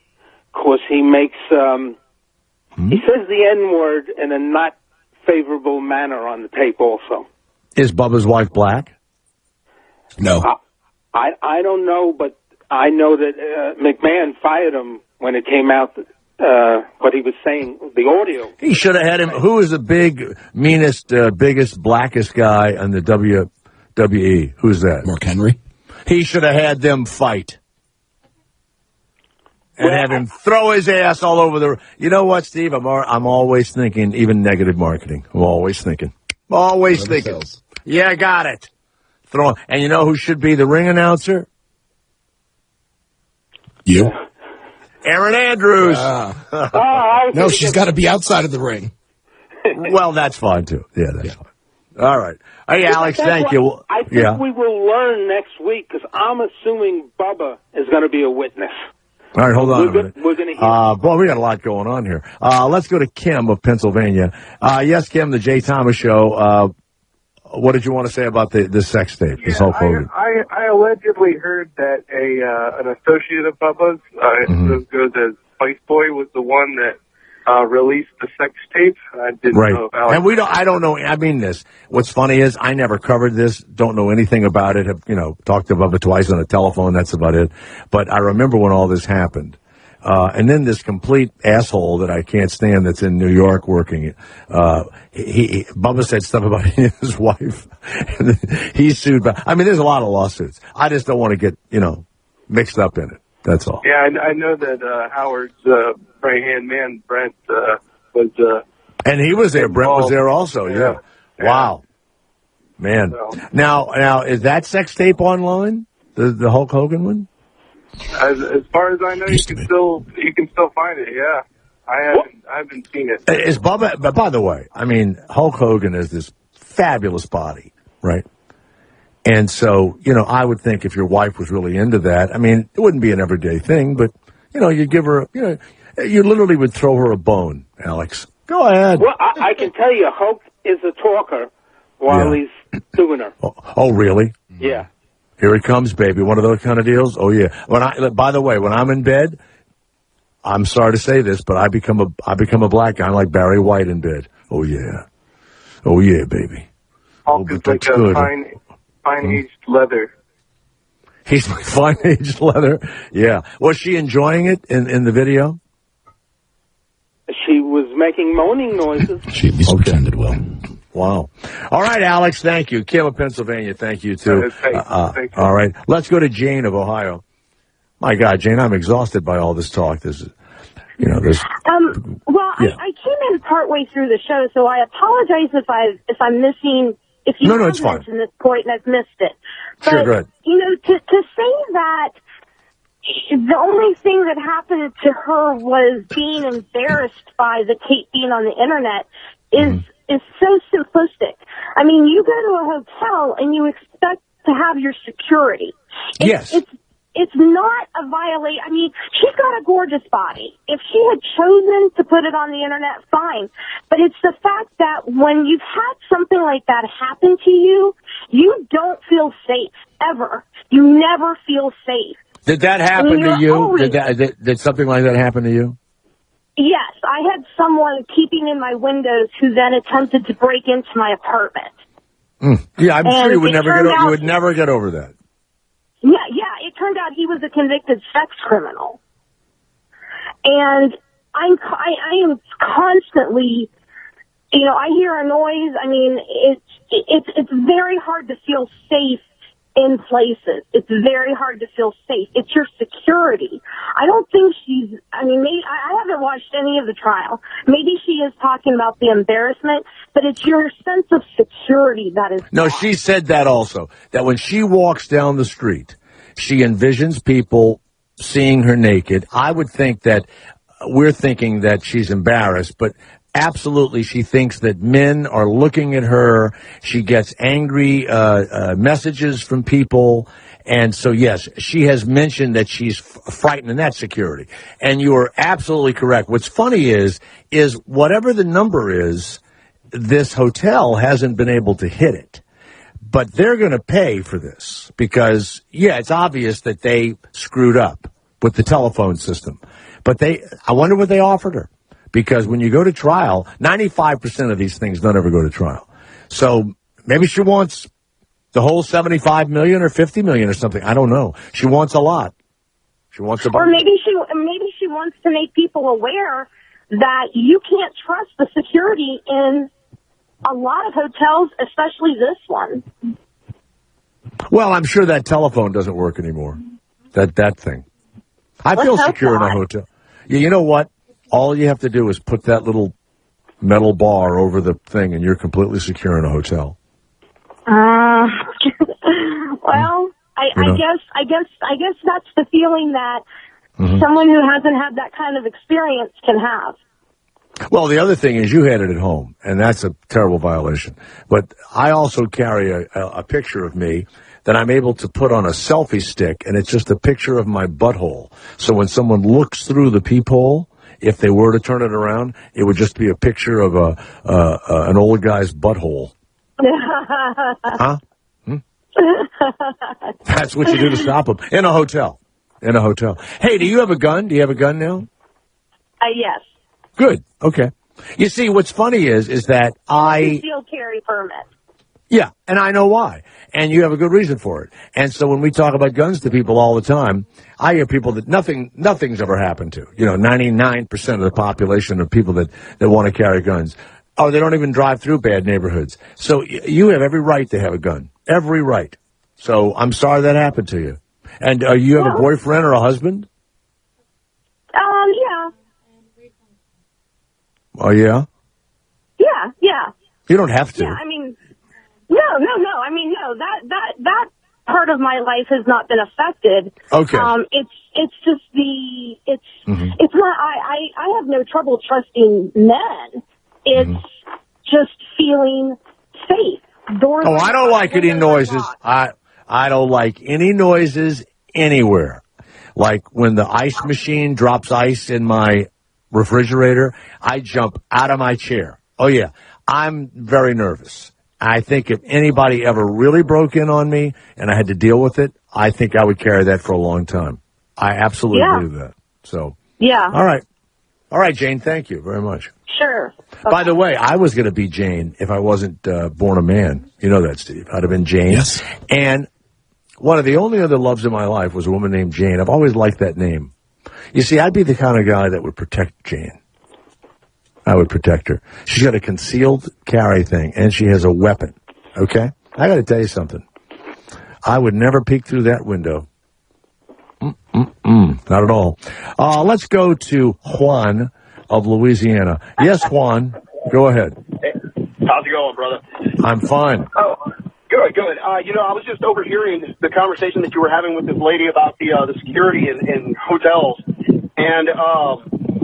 because he makes he says the N-word in a not favorable manner on the tape also. Is Bubba's wife black? No. I don't know, but I know that McMahon fired him when it came out what he was saying, the audio. He should have had him. Who is the big, meanest, biggest, blackest guy on the WWE? Who's that? Mark Henry. He should have had them fight. And have him throw his ass all over the... You know what, Steve? I'm always thinking, even negative marketing. I'm always thinking. Always thinking. Yeah, I got it. And you know who should be the ring announcer? You. Erin Andrews. No, she's got to be outside of the ring. Well, that's fine, too. Yeah, that's fine. All right. Hey, Alex, thank you. I think we will learn next week, because I'm assuming Bubba is going to be a witness. All right, hold on a minute. We're going to hear. Boy, we got a lot going on here. Let's go to Kim of Pennsylvania. Yes, Kim, the Jay Thomas Show. What did you want to say about this sex tape, this Hulk Hogan? I allegedly heard that an associate of Bubba's, goes as Spice Boy, was the one that released the sex tape. I didn't know if Alex... And I don't know, I mean this. What's funny is I never covered this, don't know anything about it, have, talked to Bubba twice on the telephone, that's about it. But I remember when all this happened. And then this complete asshole that I can't stand that's in New York working, Bubba said stuff about his wife. He sued, I mean, there's a lot of lawsuits. I just don't want to get, mixed up in it. That's all. Yeah, I know that Howard's right-hand man, Brent, was... and he was there. Brent was there also, yeah. Wow. Man. So. Now, is that sex tape online? The Hulk Hogan one? As far as I know, you can still find it, yeah. I haven't seen it. Is Bubba... But by the way, I mean, Hulk Hogan has this fabulous body, right? And so, I would think if your wife was really into that, I mean, it wouldn't be an everyday thing, but, you give her, you literally would throw her a bone, Alex. Go ahead. Well, I can tell you, Hulk is a talker while he's doing her. Oh, really? Yeah. Here it comes, baby. One of those kind of deals. Oh yeah. By the way, when I'm in bed, I'm sorry to say this, but I become a black guy like Barry White in bed. Oh yeah, baby. Hulk is like a fine aged leather. He's like fine aged leather. Yeah. Was she enjoying it in the video? She was making moaning noises. She at least pretended well. Wow. All right, Alex, thank you. Kim of Pennsylvania, thank you, too. Thank you. All right. Let's go to Jane of Ohio. My God, Jane, I'm exhausted by all this talk. This is, Well, yeah. I came in partway through the show, so I apologize if I'm missing, if you it's fine. mentioned this point and I've missed it. But, Sure, go ahead. To say that the only thing that happened to her was being embarrassed by the tape being on the internet is so simplistic. I mean, you go to a hotel and you expect to have your security. Yes. It's not a violation. I mean, she's got a gorgeous body. If she had chosen to put it on the internet, fine. But it's the fact that when you've had something like that happen to you, you don't feel safe, ever. You never feel safe. Did that happen to you? Did something like that happen to you? Yes, I had someone keeping in my windows who then attempted to break into my apartment. Yeah, I'm sure you would And never get over that. Yeah, it turned out he was a convicted sex criminal. And I am constantly, I hear a noise. I mean, it's very hard to feel safe in places. It's very hard to feel safe. It's your security. I don't think maybe, I haven't watched any of the trial. Maybe she is talking about the embarrassment, but it's your sense of security that is. No, she said that also, that when she walks down the street, she envisions people seeing her naked. I would think that we're thinking that she's embarrassed, but absolutely, she thinks that men are looking at her. She gets angry messages from people. And so, yes, she has mentioned that she's frightened, and that's security. And you are absolutely correct. What's funny is whatever the number is, this hotel hasn't been able to hit it. But they're going to pay for this because, it's obvious that they screwed up with the telephone system. But I wonder what they offered her. Because when you go to trial, 95% of these things don't ever go to trial. So maybe she wants the whole $75 million or $50 million or something. I don't know. She wants a lot. She wants a bunch. Or maybe she wants to make people aware that you can't trust the security in a lot of hotels, especially this one. Well, I'm sure that telephone doesn't work anymore. That thing. I feel secure in a hotel. You know what? All you have to do is put that little metal bar over the thing, and you're completely secure in a hotel. Well, I guess that's the feeling that someone who hasn't had that kind of experience can have. Well, the other thing is you had it at home, and that's a terrible violation. But I also carry a picture of me that I'm able to put on a selfie stick, and it's just a picture of my butthole. So when someone looks through the peephole, if they were to turn it around, it would just be a picture of an old guy's butthole. Huh? That's what you do to stop them. In a hotel. Hey, do you have a gun? Do you have a gun now? Yes. Good. Okay. You see, what's funny is that Concealed carry permit. Yeah, and I know why. And you have a good reason for it. And so when we talk about guns to people all the time, I hear people that nothing's ever happened to. 99% of the population of people that want to carry guns. Oh, they don't even drive through bad neighborhoods. So you have every right to have a gun. Every right. So I'm sorry that happened to you. And you have a boyfriend or a husband? Yeah. Oh, yeah? Yeah. You don't have to. Yeah, I mean, no. I mean, no, that part of my life has not been affected. Okay. It's just it's not, I have no trouble trusting men. It's just feeling safe. Doors I don't like any noises. I don't like any noises anywhere. Like when the ice machine drops ice in my refrigerator, I jump out of my chair. Oh, yeah. I'm very nervous. I think if anybody ever really broke in on me and I had to deal with it, I think I would carry that for a long time. I absolutely believe that. So, yeah. All right. All right, Jane, thank you very much. Sure. Okay. By the way, I was going to be Jane if I wasn't born a man. You know that, Steve. I'd have been Jane. Yes. And one of the only other loves in my life was a woman named Jane. I've always liked that name. You see, I'd be the kind of guy that would protect Jane. I would protect her. She's got a concealed carry thing, and she has a weapon. Okay? I got to tell you something. I would never peek through that window. Not at all. Let's go to Juan of Louisiana. Yes, Juan. Go ahead. Hey, how's it going, brother? I'm fine. Oh, good. I was just overhearing the conversation that you were having with this lady about the security in hotels. And,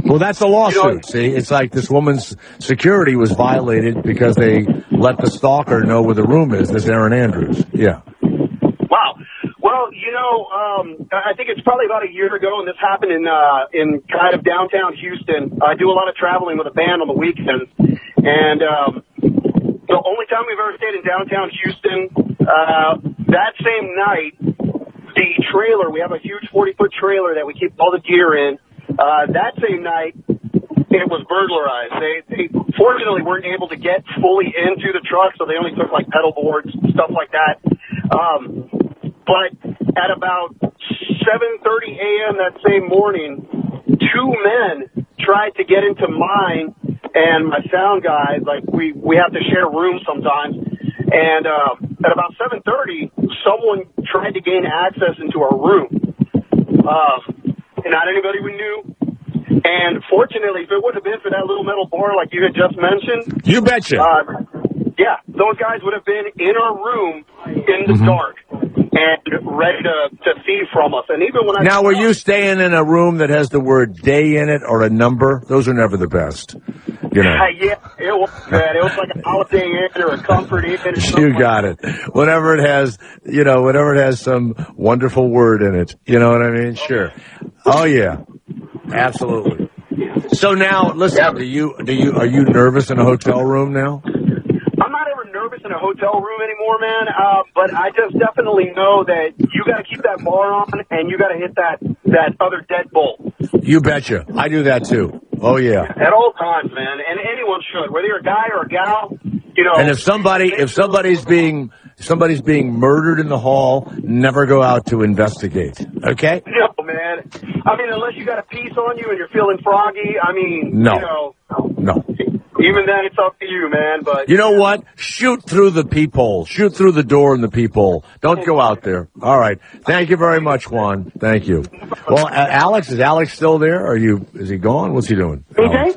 well, that's a lawsuit. See, it's like this woman's security was violated because they let the stalker know where the room is. This Erin Andrews. Yeah. Wow. Well, I think it's probably about a year ago, and this happened in kind of downtown Houston. I do a lot of traveling with a band on the weekends, and the only time we've ever stayed in downtown Houston, that same night, the trailer, we have a huge 40-foot trailer that we keep all the gear in. That same night, it was burglarized. They fortunately weren't able to get fully into the truck, so they only took like pedal boards, stuff like that. But at about 7:30 a.m. that same morning, two men tried to get into mine and my sound guy. Like we have to share rooms sometimes. And at about 7:30, someone tried to gain access into our room. And not anybody we knew. And fortunately, if it wouldn't have been for that little metal bar like you had just mentioned. You betcha. Yeah, those guys would have been in our room in the dark and ready to feed from us. And even when Now, were you staying in a room that has the word day in it or a number? Those are never the best. You know. Yeah, it was, man. It was like a Holiday Inn or a Comfort Inn. You got it. Whatever it has some wonderful word in it. You know what I mean? Sure. Oh, yeah. Absolutely. So now, listen, are you nervous in a hotel room now? I'm not ever nervous in a hotel room anymore, man. But I just definitely know that you got to keep that bar on and you got to hit that other deadbolt. You betcha. I do that too. Oh yeah. At all times, man. And anyone should, whether you're a guy or a gal. You know. And if somebody's being murdered in the hall, never go out to investigate. Okay? No, man. I mean, unless you got a piece on you and you're feeling froggy. I mean, no. No. Even then, it's up to you, man. But you know what? Shoot through the peephole. Shoot through the door in the peephole. Don't go out there. All right. Thank you very much, Juan. Thank you. Well, Alex, is Alex still there? Is he gone? What's he doing? Okay.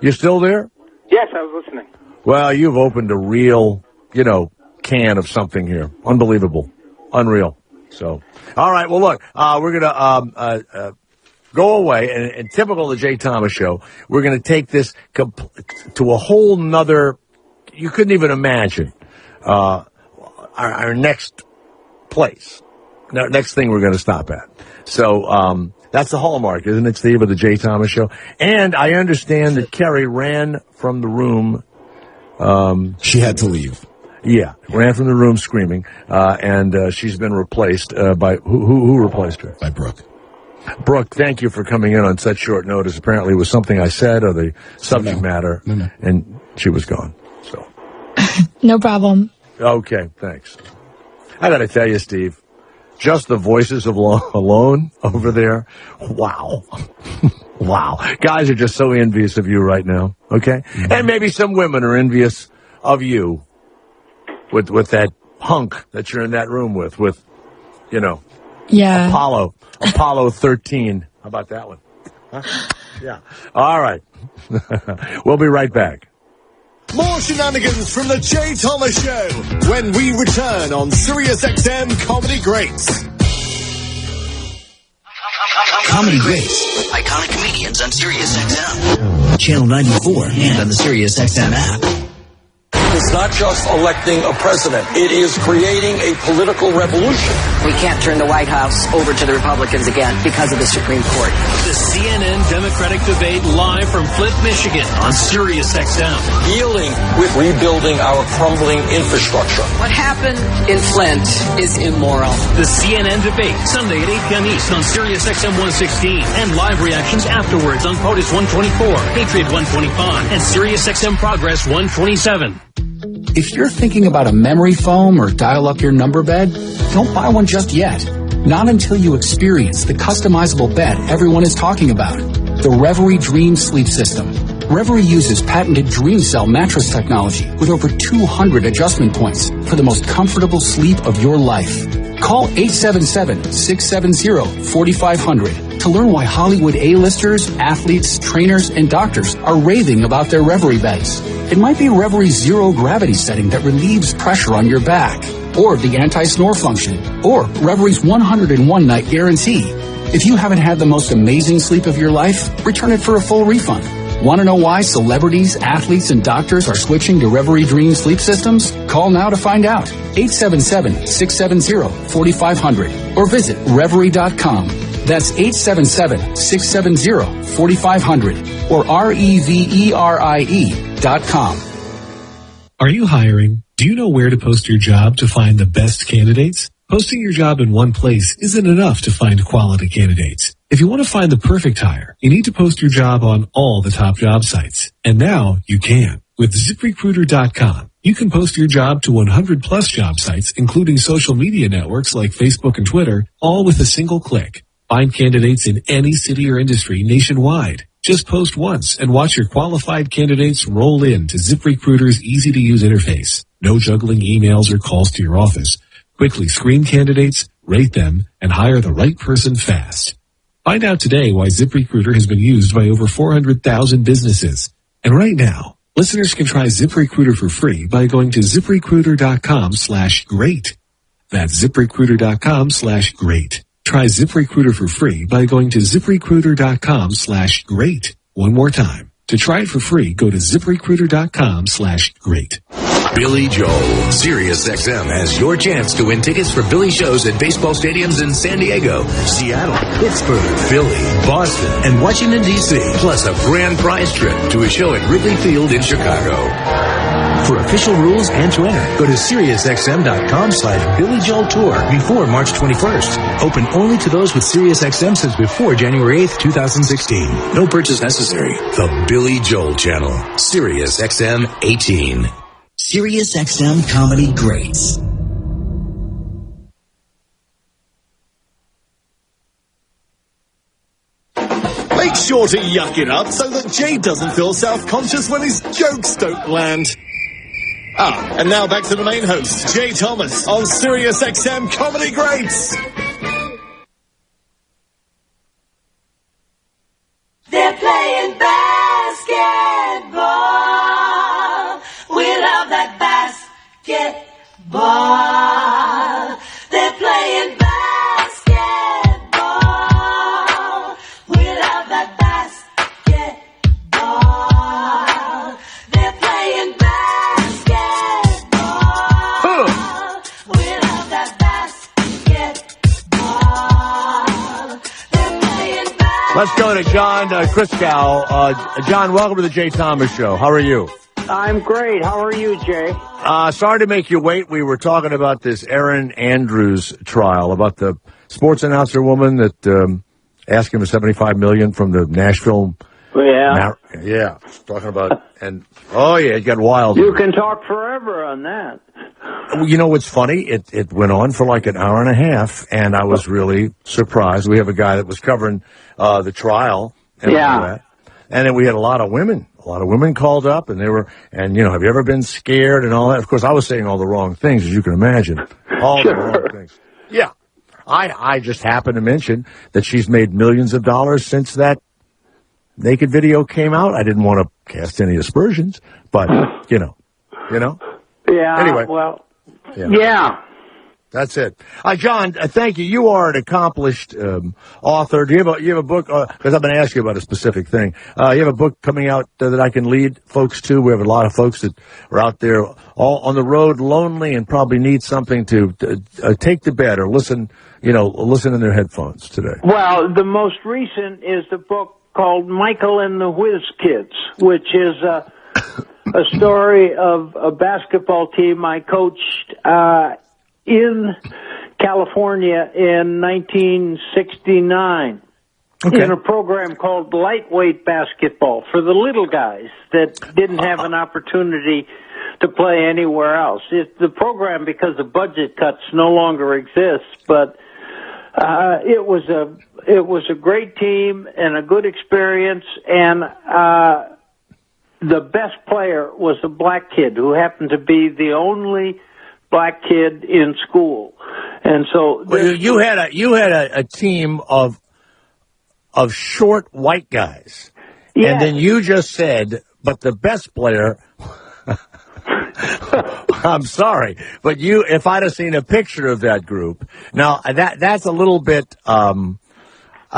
You still there? Yes, I was listening. Well, you've opened a real, can of something here. Unbelievable. Unreal. So, all right. Well, look, we're going to go away, and typical of the Jay Thomas Show, we're going to take this to a whole nother, you couldn't even imagine, our next place, next thing we're going to stop at. So that's the hallmark, isn't it, Steve, of the Jay Thomas Show? And I understand that Kerry ran from the room. She had to leave. Yeah, ran from the room screaming, and she's been replaced by, who replaced her? By Brooke. Brooke, thank you for coming in on such short notice. Apparently it was something I said or the subject matter, and she was gone. So, no problem. Okay, thanks. I got to tell you, Steve, just the voices of alone over there, wow. Wow. Guys are just so envious of you right now, okay? Mm-hmm. And maybe some women are envious of you with that hunk that you're in that room with, yeah. Apollo 13. How about that one? Huh? Yeah. All right. We'll be right back. More shenanigans from the Jay Thomas Show when we return on SiriusXM Comedy Greats. Comedy Greats. Iconic comedians on SiriusXM. Channel 94 and on the SiriusXM app. is not just electing a president. It is creating a political revolution. We can't turn the White House over to the Republicans again because of the Supreme Court. The CNN Democratic debate live from Flint, Michigan on Sirius XM. Dealing with rebuilding our crumbling infrastructure. What happened in Flint is immoral. The CNN debate, Sunday at 8 p.m. East on Sirius XM 116. And live reactions afterwards on POTUS 124, Patriot 125, and Sirius XM Progress 127. If you're thinking about a memory foam or dial up your number bed, don't buy one just yet. Not until you experience the customizable bed everyone is talking about. The Reverie Dream Sleep System. Reverie uses patented Dream Cell mattress technology with over 200 adjustment points for the most comfortable sleep of your life. Call 877-670-4500 to learn why Hollywood A-listers, athletes, trainers, and doctors are raving about their Reverie beds. It might be Reverie's zero gravity setting that relieves pressure on your back, or the anti-snore function, or Reverie's 101-night guarantee. If you haven't had the most amazing sleep of your life, return it for a full refund. Want to know why celebrities, athletes, and doctors are switching to Reverie Dream Sleep Systems? Call now to find out. 877-670-4500 or visit Reverie.com. That's 877-670-4500 or REVERIE.com. Are you hiring? Do you know where to post your job to find the best candidates? Posting your job in one place isn't enough to find quality candidates. If you want to find the perfect hire, you need to post your job on all the top job sites. And now you can. With ZipRecruiter.com, you can post your job to 100 plus job sites, including social media networks like Facebook and Twitter, all with a single click. Find candidates in any city or industry nationwide. Just post once and watch your qualified candidates roll in to ZipRecruiter's easy-to-use interface. No juggling emails or calls to your office. Quickly screen candidates, rate them, and hire the right person fast. Find out today why ZipRecruiter has been used by over 400,000 businesses. And right now, listeners can try ZipRecruiter for free by going to ZipRecruiter.com/great. That's ZipRecruiter.com/great. Try ZipRecruiter for free by going to ZipRecruiter.com/great. One more time. To try it for free, go to ZipRecruiter.com/great. Billy Joel. Sirius XM has your chance to win tickets for Billy shows at baseball stadiums in San Diego, Seattle, Pittsburgh, Philly, Boston, and Washington, D.C., plus a grand prize trip to a show at Wrigley Field in Chicago. For official rules and to enter, go to SiriusXM.com/Billy Joel Tour before March 21st. Open only to those with SiriusXM since before January 8th, 2016. No purchase necessary. The Billy Joel Channel. SiriusXM 18. Sirius XM Comedy Greats. Make sure to yuck it up so that Jay doesn't feel self-conscious when his jokes don't land. And now back to the main host, Jay Thomas, on Sirius XM Comedy Greats. They're playing basketball. We love that basketball. They're playing basketball. We love that basketball. They're playing basketball. We love that basketball. They're playing basketball. Let's go to John Christgau. John, welcome to the Jay Thomas Show. How are you? I'm great. How are you, Jay? Sorry to make you wait. We were talking about this Erin Andrews trial, about the sports announcer woman that asked him $75 million from the Nashville. Yeah. Yeah. Talking about, and it got wild. You can talk forever on that. You know what's funny? It went on for like an hour and a half, and I was really surprised. We have a guy that was covering the trial and all that. And then we had a lot of women called up, and have you ever been scared and all that? Of course, I was saying all the wrong things, as you can imagine. All the wrong things. Yeah. I just happened to mention that she's made millions of dollars since that naked video came out. I didn't want to cast any aspersions, but, you know. Yeah. Anyway. Well, yeah. That's it. John, thank you. You are an accomplished author. Do you have a book? Because I'm going to ask you about a specific thing. You have a book coming out that I can lead folks to. We have a lot of folks that are out there all on the road, lonely, and probably need something to take to bed or listen in their headphones today. Well, the most recent is the book called Michael and the Whiz Kids, which is a story of a basketball team I coached in California in 1969 in a program called Lightweight Basketball for the little guys that didn't have an opportunity to play anywhere else. The program, because of budget cuts, no longer exists, but it was a great team and a good experience, and the best player was a black kid who happened to be the only black kid in school. And so you had a team of short white guys. Yes. And then you just said, but the best player I'm sorry, but if I'd have seen a picture of that group. Now that's a little bit a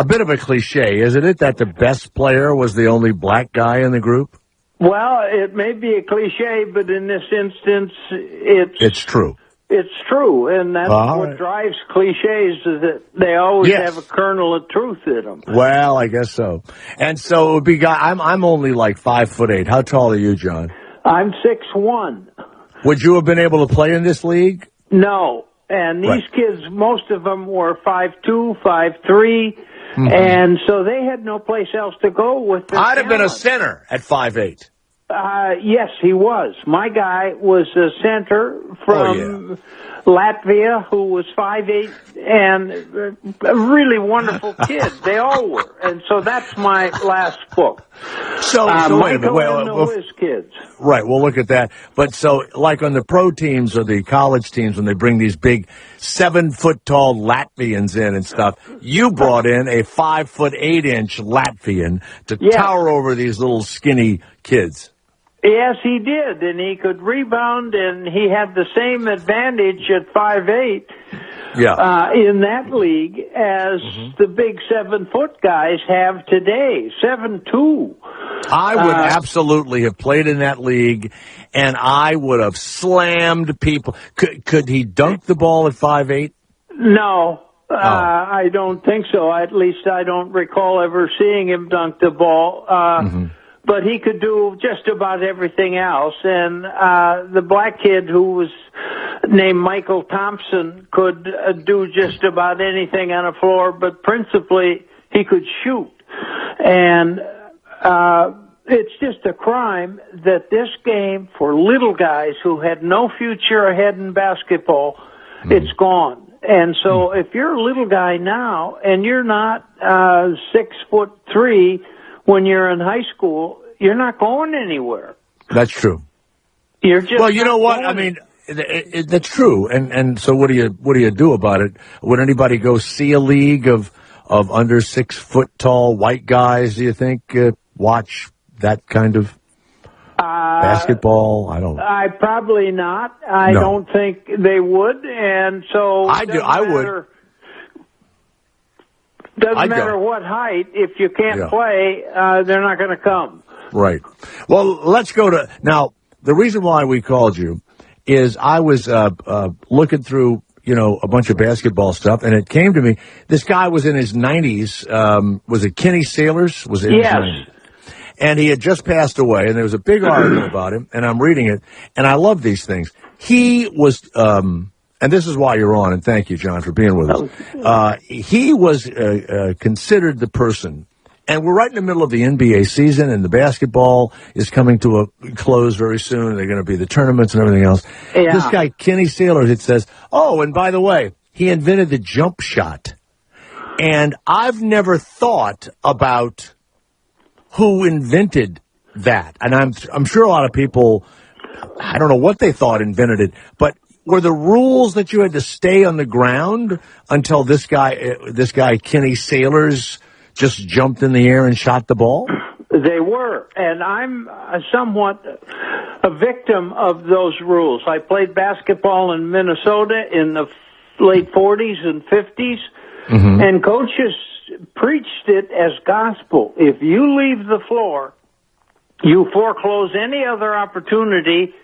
bit of a cliche, isn't it, that the best player was the only black guy in the group? Well, it may be a cliche, but in this instance, it's true. It's true, and that's what drives cliches, is that they always have a kernel of truth in them. Well, I guess so. And so it would be, I'm only like 5'8". How tall are you, John? I'm 6'1". Would you have been able to play in this league? No, and these kids, most of them were 5'2", 5'3", and so they had no place else to go with their I'd have been a center at 5'8". Yes, he was. My guy was a center from Latvia who was 5'8", and a really wonderful kid. They all were. And so that's my last book. So wait a minute. Michael and the Whiz Kids. Right, we'll look at that. But so, like on the pro teams or the college teams, when they bring these big 7-foot-tall Latvians in and stuff, you brought in a 5'8" Latvian to tower over these little skinny kids. Yes, he did, and he could rebound, and he had the same advantage at 5'8" in that league as the big 7-foot guys have today, 7'2". I would absolutely have played in that league, and I would have slammed people. Could he dunk the ball at 5'8"? No. I don't think so. At least I don't recall ever seeing him dunk the ball. But he could do just about everything else. And the black kid who was named Michael Thompson could do just about anything on the floor, but principally he could shoot. And it's just a crime that this game, for little guys who had no future ahead in basketball, it's gone. And so if you're a little guy now and you're not 6'3", when you're in high school, you're not going anywhere. That's true. You're just well, you know what? I mean, that's true. And so what do you do about it? Would anybody go see a league of under 6 foot tall white guys? Do you think watch that kind of basketball? I don't. I probably not. I don't think they would. And so I do. I would. Doesn't matter what height. If you can't play, they're not going to come. Right. Well, let's go to now. The reason why we called you is I was looking through, a bunch of basketball stuff, and it came to me. This guy was in his 90s. Was it Kenny Sailors? Was in his 90s. And he had just passed away, and there was a big article about him, and I'm reading it, and I love these things. He was, and this is why you're on, and thank you, John, for being with us. He was considered the person, and we're right in the middle of the NBA season, and the basketball is coming to a close very soon. They're going to be the tournaments and everything else. Yeah. This guy, Kenny Sailors, it says, oh, and by the way, he invented the jump shot. And I've never thought about who invented that. And I'm sure a lot of people, I don't know what they thought invented it, but were the rules that you had to stay on the ground until this guy, Kenny Sailors, just jumped in the air and shot the ball? They were, and I'm somewhat a victim of those rules. I played basketball in Minnesota in the late 40s and 50s, and coaches preached it as gospel. If you leave the floor, you foreclose any other opportunity,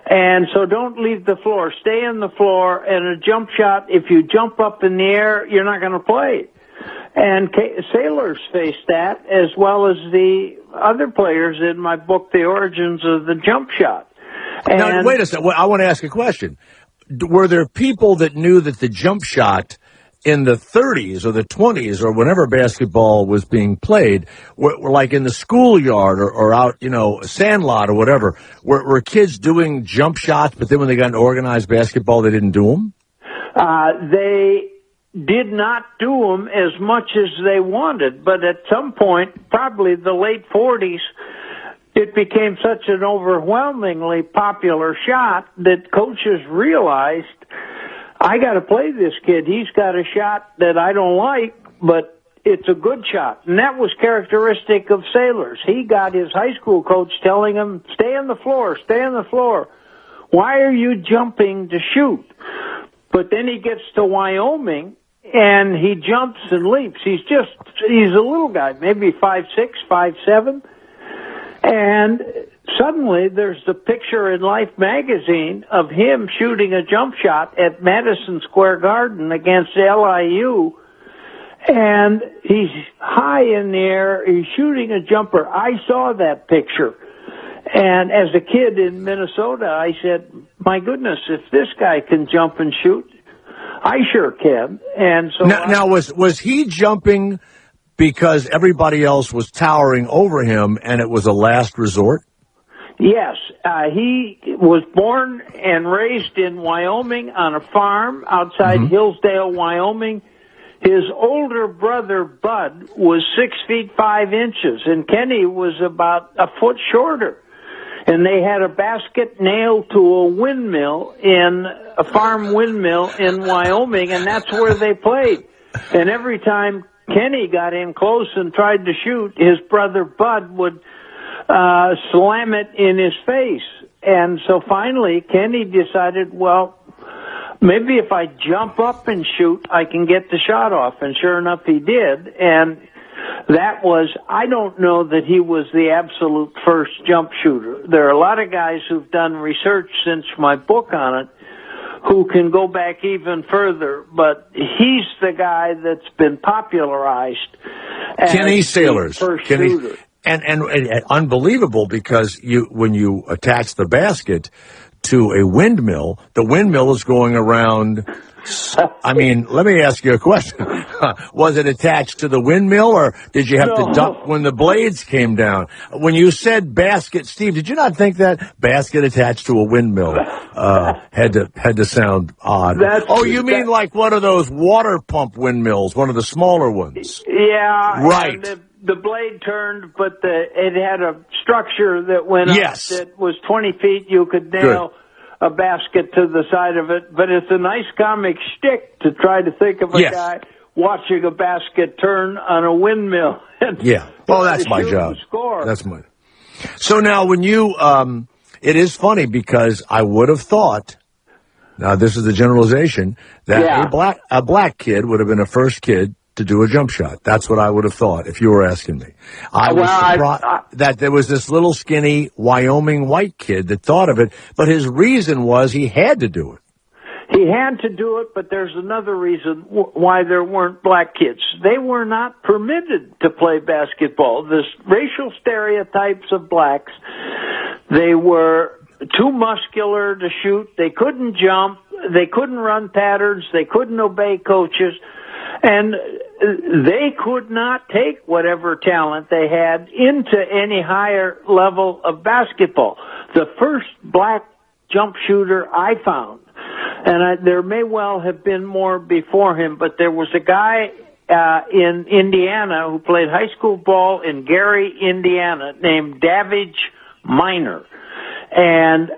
and so don't leave the floor. Stay in the floor, and a jump shot, if you jump up in the air, you're not going to play. And sailors face that, as well as the other players in my book, The Origins of the Jump Shot. And now, wait a second. I want to ask a question. Were there people that knew that the jump shot in the 30s or the 20s or whenever basketball was being played, were like in the schoolyard or out, a sandlot or whatever, were kids doing jump shots, but then when they got into organized basketball, they didn't do them? They did not do them as much as they wanted, but at some point, probably the late 40s, it became such an overwhelmingly popular shot that coaches realized, I got to play this kid. He's got a shot that I don't like, but it's a good shot. And that was characteristic of sailors. He got his high school coach telling him, stay on the floor, stay on the floor. Why are you jumping to shoot? But then he gets to Wyoming, and he jumps and leaps. He's a little guy, maybe 5'6", 5'7". And suddenly there's the picture in Life magazine of him shooting a jump shot at Madison Square Garden against LIU. And he's high in the air. He's shooting a jumper. I saw that picture. And as a kid in Minnesota, I said, my goodness, if this guy can jump and shoot, I sure can. And so now was he jumping because everybody else was towering over him and it was a last resort? Yes. He was born and raised in Wyoming on a farm outside Hillsdale, Wyoming. His older brother, Bud, was 6 feet 5 inches, and Kenny was about a foot shorter. And they had a basket nailed to a windmill a farm windmill in Wyoming, and that's where they played. And every time Kenny got in close and tried to shoot, his brother Bud would slam it in his face. And so finally, Kenny decided, well, maybe if I jump up and shoot, I can get the shot off. And sure enough, he did. And that was, I don't know that he was the absolute first jump shooter. There are a lot of guys who've done research since my book on it who can go back even further, but he's the guy that's been popularized as Kenny Sailors. the first shooter. And unbelievable, because when you attach the basket to a windmill, the windmill is going around. I mean, let me ask you a question. Was it attached to the windmill, or did you have to duck when the blades came down? When you said basket, Steve, did you not think that basket attached to a windmill had to sound odd? You mean like one of those water pump windmills, one of the smaller ones? Yeah. Right. And the blade turned, but it had a structure that went up that was 20 feet. You could nail a basket to the side of it, but it's a nice comic shtick to try to think of a guy watching a basket turn on a windmill. Well, that's my job. That's my. So now, when you, it is funny because I would have thought. Now, this is the generalization that a black kid would have been a first kid to do a jump shot. That's what I would have thought if you were asking me. I was surprised that there was this little skinny Wyoming white kid that thought of it, but his reason was he had to do it. He had to do it, but there's another reason why there weren't black kids. They were not permitted to play basketball. The racial stereotypes of blacks, they were too muscular to shoot, they couldn't jump, they couldn't run patterns, they couldn't obey coaches, and they could not take whatever talent they had into any higher level of basketball. The first black jump shooter I found, and there may well have been more before him, but there was a guy in Indiana who played high school ball in Gary, Indiana, named Davidge Minor. And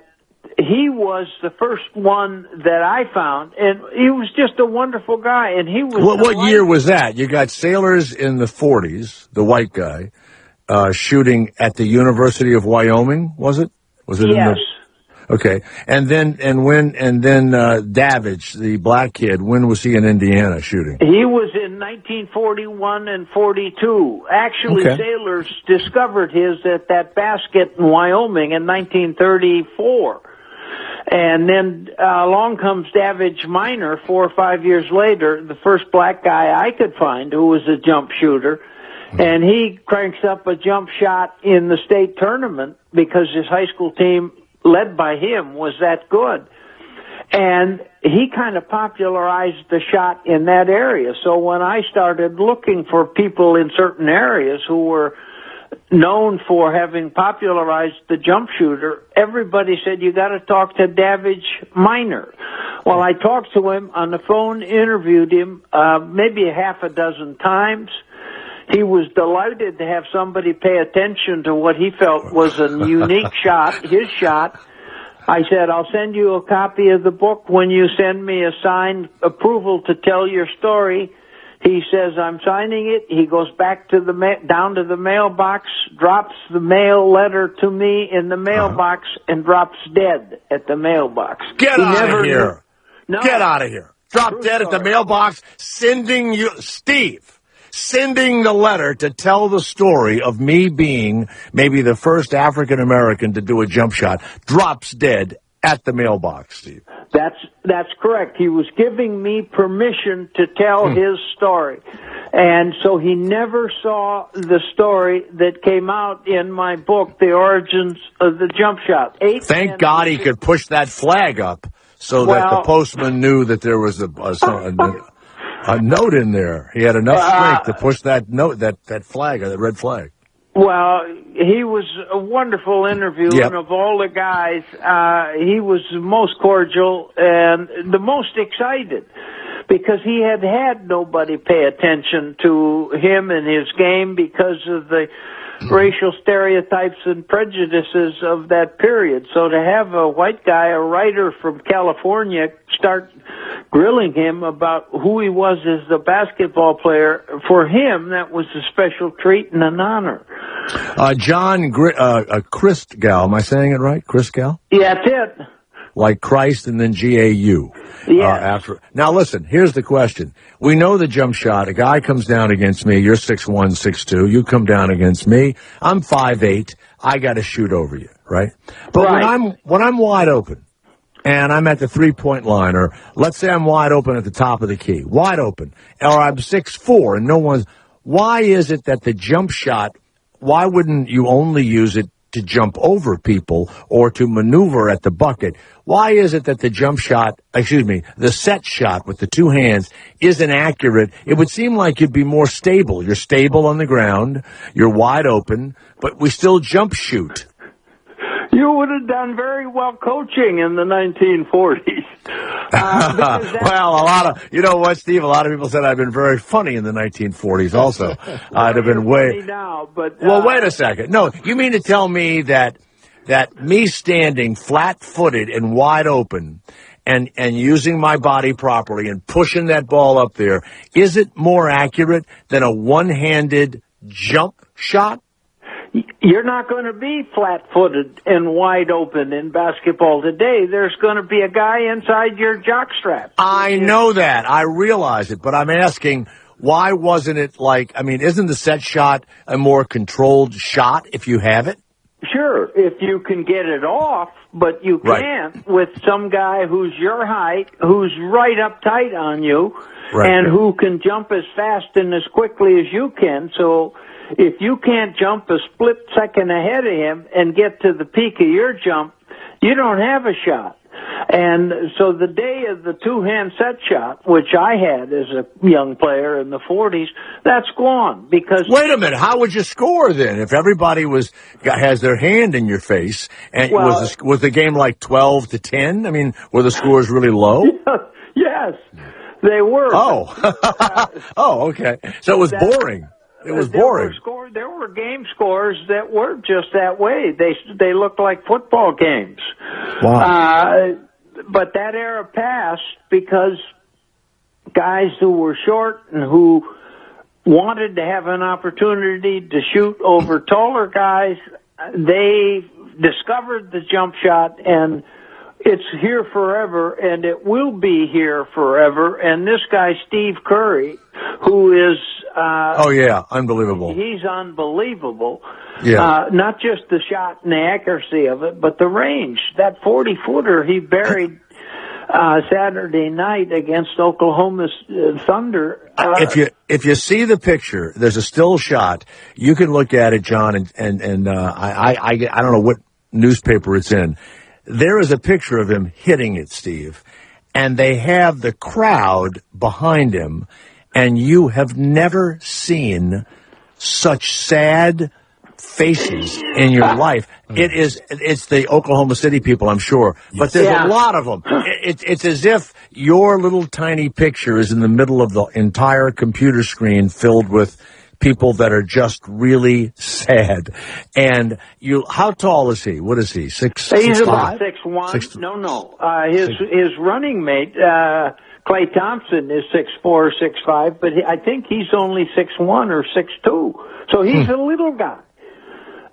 he was the first one that I found, and he was just a wonderful guy. And he was. What year was that? You got Sailors in the 40s, the white guy, shooting at the University of Wyoming, was it? Was it? Yes. Okay. And then Davidge, the black kid, when was he in Indiana shooting? He was in 1941 and 42. Actually, Okay. sailors discovered his at that basket in Wyoming in 1934. And then along comes Davidge Minor 4 or 5 years later, the first black guy I could find who was a jump shooter. And he cranks up a jump shot in the state tournament because his high school team, led by him, was that good. And he kind of popularized the shot in that area. So when I started looking for people in certain areas who were known for having popularized the jump shooter, everybody said, you got to talk to Davidge Minor. Well, I talked to him on the phone, interviewed him maybe a half a dozen times. He was delighted to have somebody pay attention to what he felt was a unique shot, his shot. I said, I'll send you a copy of the book when you send me a signed approval to tell your story. He says, I'm signing it. He goes back to down to the mailbox, drops the mail letter to me in the mailbox, and drops dead at the mailbox. Get out of here. No. Get out of here. Drop True dead story. at the mailbox, sending the letter to tell the story of me being maybe the first African American to do a jump shot, drops dead at the mailbox, Steve. That's correct. He was giving me permission to tell his story. And so he never saw the story that came out in my book, The Origins of the Jump Shot. Thank God he could push that flag up so that the postman knew that there was a note in there. He had enough strength to push that note, that flag, that red flag. Well, he was a wonderful interview, and of all the guys, he was the most cordial and the most excited because he had nobody pay attention to him and his game because of the racial stereotypes and prejudices of that period. So to have a white guy, a writer from California, start grilling him about who he was as a basketball player, for him, that was a special treat and an honor. John Christgau, am I saying it right? Christgau? Yeah, that's it. Like Christ and then G-A-U. Yeah. Now listen, here's the question. We know the jump shot. A guy comes down against me. You're 6'1", 6'2". You come down against me. I'm 5'8". I got to shoot over you, right? But when I'm wide open and I'm at the 3-point line, or let's say I'm wide open at the top of the key, wide open, or I'm 6'4" and no one's, why is it that the jump shot, why wouldn't you only use it to jump over people or to maneuver at the bucket? Why is it that the the set shot with the two hands isn't accurate? It would seem like you'd be more stable. You're stable on the ground, you're wide open, but we still jump shoot. You would have done very well coaching in the 1940s. Well, you know what, Steve? A lot of people said I've been very funny in the 1940s also. I'd have been way... now, but... Well, wait a second. No, you mean to tell me that me standing flat-footed and wide open and using my body properly and pushing that ball up there, is it more accurate than a one-handed jump shot? You're not going to be flat-footed and wide open in basketball today. There's going to be a guy inside your jockstrap. I know that. I realize it. But I'm asking, why wasn't it isn't the set shot a more controlled shot if you have it? Sure, if you can get it off, but you can't with some guy who's your height, who's right up tight on you, and who can jump as fast and as quickly as you can. So if you can't jump a split second ahead of him and get to the peak of your jump, you don't have a shot. And so the day of the two-hand set shot, which I had as a young player in the 40s, that's gone because... Wait a minute, how would you score then if everybody has their hand in your face? And was the game like 12-10? I mean, were the scores really low? Yes, they were. Oh, okay. So it was boring. It was boring. There were game scores that were just that way. They looked like football games. Wow. But that era passed because guys who were short and who wanted to have an opportunity to shoot over taller guys, they discovered the jump shot, and it's here forever, and it will be here forever. And this guy, Steve Curry, who is... oh, yeah, unbelievable. He's unbelievable. Yeah. Not just the shot and the accuracy of it, but the range. That 40-footer he buried Saturday night against Oklahoma Thunder. If you see the picture, there's a still shot. You can look at it, John, and I don't know what newspaper it's in. There is a picture of him hitting it, Steve, and they have the crowd behind him, and you have never seen such sad faces in your life. It's the Oklahoma City people, I'm sure, but there's a lot of them. It's as if your little tiny picture is in the middle of the entire computer screen filled with people that are just really sad. And how tall is he? What is he? He's 6'5"? about 6'1". No. His running mate, Clay Thompson, is 6'4", 6'5", but I think he's only 6'1" or 6'2". So he's a little guy.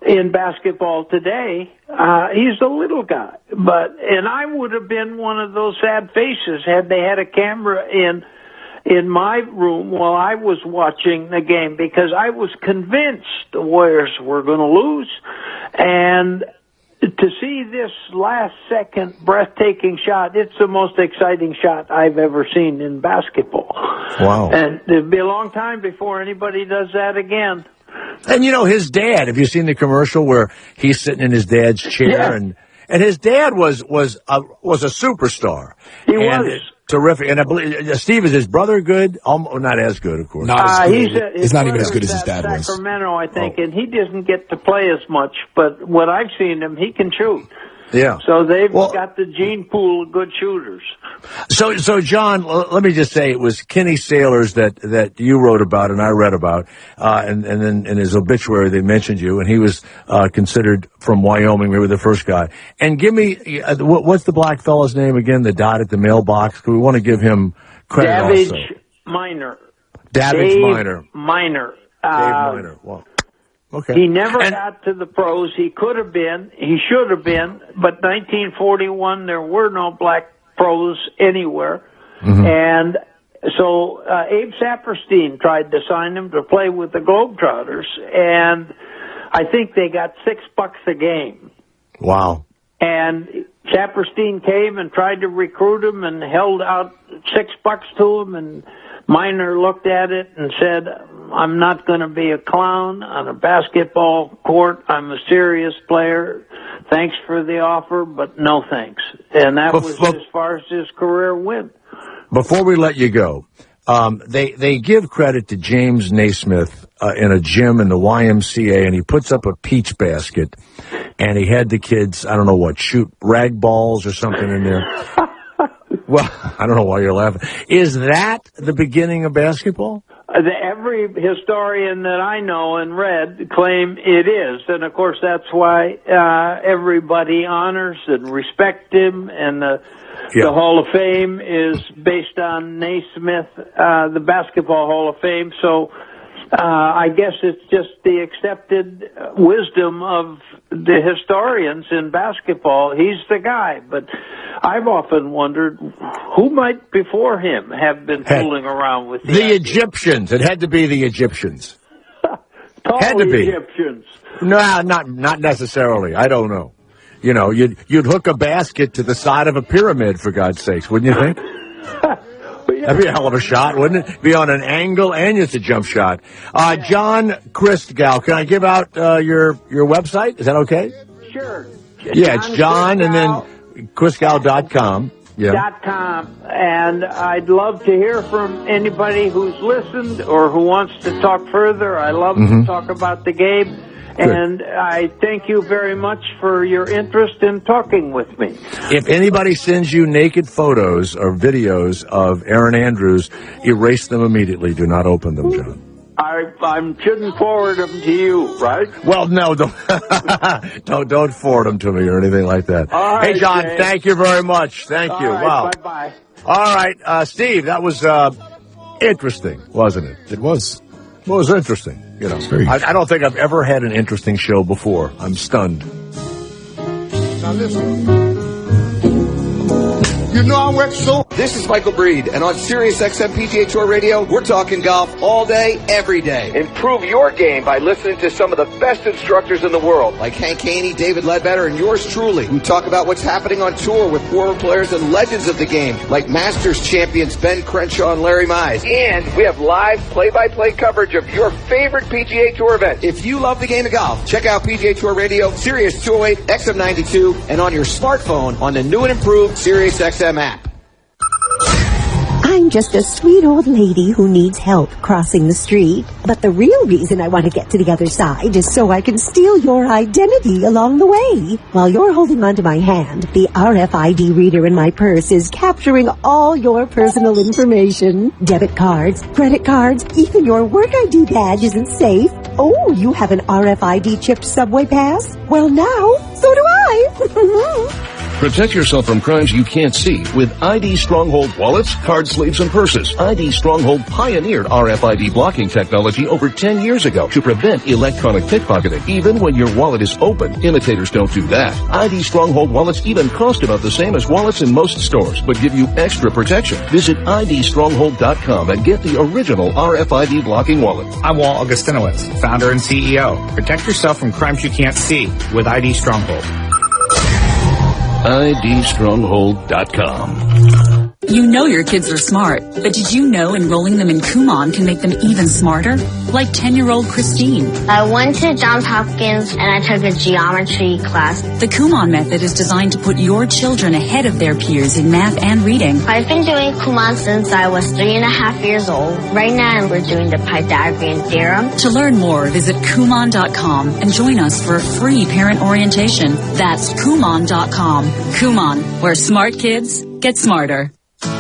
In basketball today, he's a little guy. And I would have been one of those sad faces had they had a camera in my room while I was watching the game, because I was convinced the Warriors were going to lose. And to see this last-second breathtaking shot, it's the most exciting shot I've ever seen in basketball. Wow. And it'll be a long time before anybody does that again. And, his dad, have you seen the commercial where he's sitting in his dad's chair? Yeah. And his dad was a superstar. He was. Terrific. And I believe, Steve, is his brother good? Not as good, of course. Not as good. He's not even as good as his dad was. Sacramento, I think, and he doesn't get to play as much, but what I've seen him, he can shoot. Yeah. So they've got the gene pool of good shooters. So John, let me just say, it was Kenny Sailors that you wrote about and I read about, and then in his obituary they mentioned you, and he was considered from Wyoming, maybe the first guy. And give me, what's the black fellow's name again, the dot at the mailbox? We want to give him credit also. Minor. Davidge Minor. Minor. Dave Minor. Well, okay. He never got to the pros. He could have been. He should have been. But 1941, there were no black pros anywhere. Mm-hmm. And so Abe Saperstein tried to sign him to play with the Globetrotters. And I think they got $6 a game. Wow. And Saperstein came and tried to recruit him and held out $6 to him, and Minor looked at it and said, I'm not going to be a clown on a basketball court. I'm a serious player. Thanks for the offer, but no thanks. And that was as far as his career went. Before we let you go, they give credit to James Naismith in a gym in the YMCA, and he puts up a peach basket, and he had the kids, I don't know what, shoot rag balls or something in there. Well, I don't know why you're laughing. Is that the beginning of basketball? Every historian that I know and read claim it is. And, of course, that's why everybody honors and respects him. And the Hall of Fame is based on Naismith, the Basketball Hall of Fame. So I guess it's just the accepted wisdom of the historians in basketball. He's the guy. But I've often wondered who might before him have been fooling around with the Egyptians. It had to be the Egyptians. Had to be Egyptians. No, not necessarily. I don't know. You'd hook a basket to the side of a pyramid, for God's sakes, wouldn't you think? That'd be a hell of a shot, wouldn't it? Be on an angle and it's a jump shot. John Christgau, can I give out your website? Is that okay? Sure. Yeah, it's John and then Christgau.com. Yeah. .com. And I'd love to hear from anybody who's listened or who wants to talk further. I love to talk about the game. Good. And I thank you very much for your interest in talking with me. If anybody sends you naked photos or videos of Erin Andrews, erase them immediately. Do not open them, John. I shouldn't forward them to you, right? Well, no, don't forward them to me or anything like that. All right, hey, John, Jay. Thank you very much. Thank you. Right, wow. Bye-bye. All right, Steve, that was interesting, wasn't it? It was. Well, it was interesting. I don't think I've ever had an interesting show before. I'm stunned. Now listen. You know I work so... This is Michael Breed, and on Sirius XM PGA Tour Radio, we're talking golf all day, every day. Improve your game by listening to some of the best instructors in the world, like Hank Haney, David Ledbetter, and yours truly. We talk about what's happening on tour with former players and legends of the game, like Masters champions Ben Crenshaw and Larry Mize. And we have live play-by-play coverage of your favorite PGA Tour event. If you love the game of golf, check out PGA Tour Radio, Sirius 208, XM92, and on your smartphone on the new and improved Sirius XM app. I'm just a sweet old lady who needs help crossing the street. But the real reason I want to get to the other side is so I can steal your identity along the way. While you're holding onto my hand, the RFID reader in my purse is capturing all your personal information. Debit cards, credit cards, even your work ID badge isn't safe. Oh, you have an RFID chipped subway pass? Well, now, so do I. Protect yourself from crimes you can't see with ID Stronghold wallets, card sleeves, and purses. ID Stronghold pioneered RFID blocking technology over 10 years ago to prevent electronic pickpocketing. Even when your wallet is open, imitators don't do that. ID Stronghold wallets even cost about the same as wallets in most stores, but give you extra protection. Visit idstronghold.com and get the original RFID blocking wallet. I'm Walt Augustinowicz, founder and CEO. Protect yourself from crimes you can't see with ID Stronghold. idstronghold.com. You know your kids are smart, but did you know enrolling them in Kumon can make them even smarter? Like 10-year-old Christine. I went to Johns Hopkins and I took a geometry class. The Kumon method is designed to put your children ahead of their peers in math and reading. I've been doing Kumon since I was 3.5 years old. Right now we're doing the Pythagorean theorem. To learn more, visit Kumon.com and join us for a free parent orientation. That's Kumon.com. Kumon, where smart kids get smarter.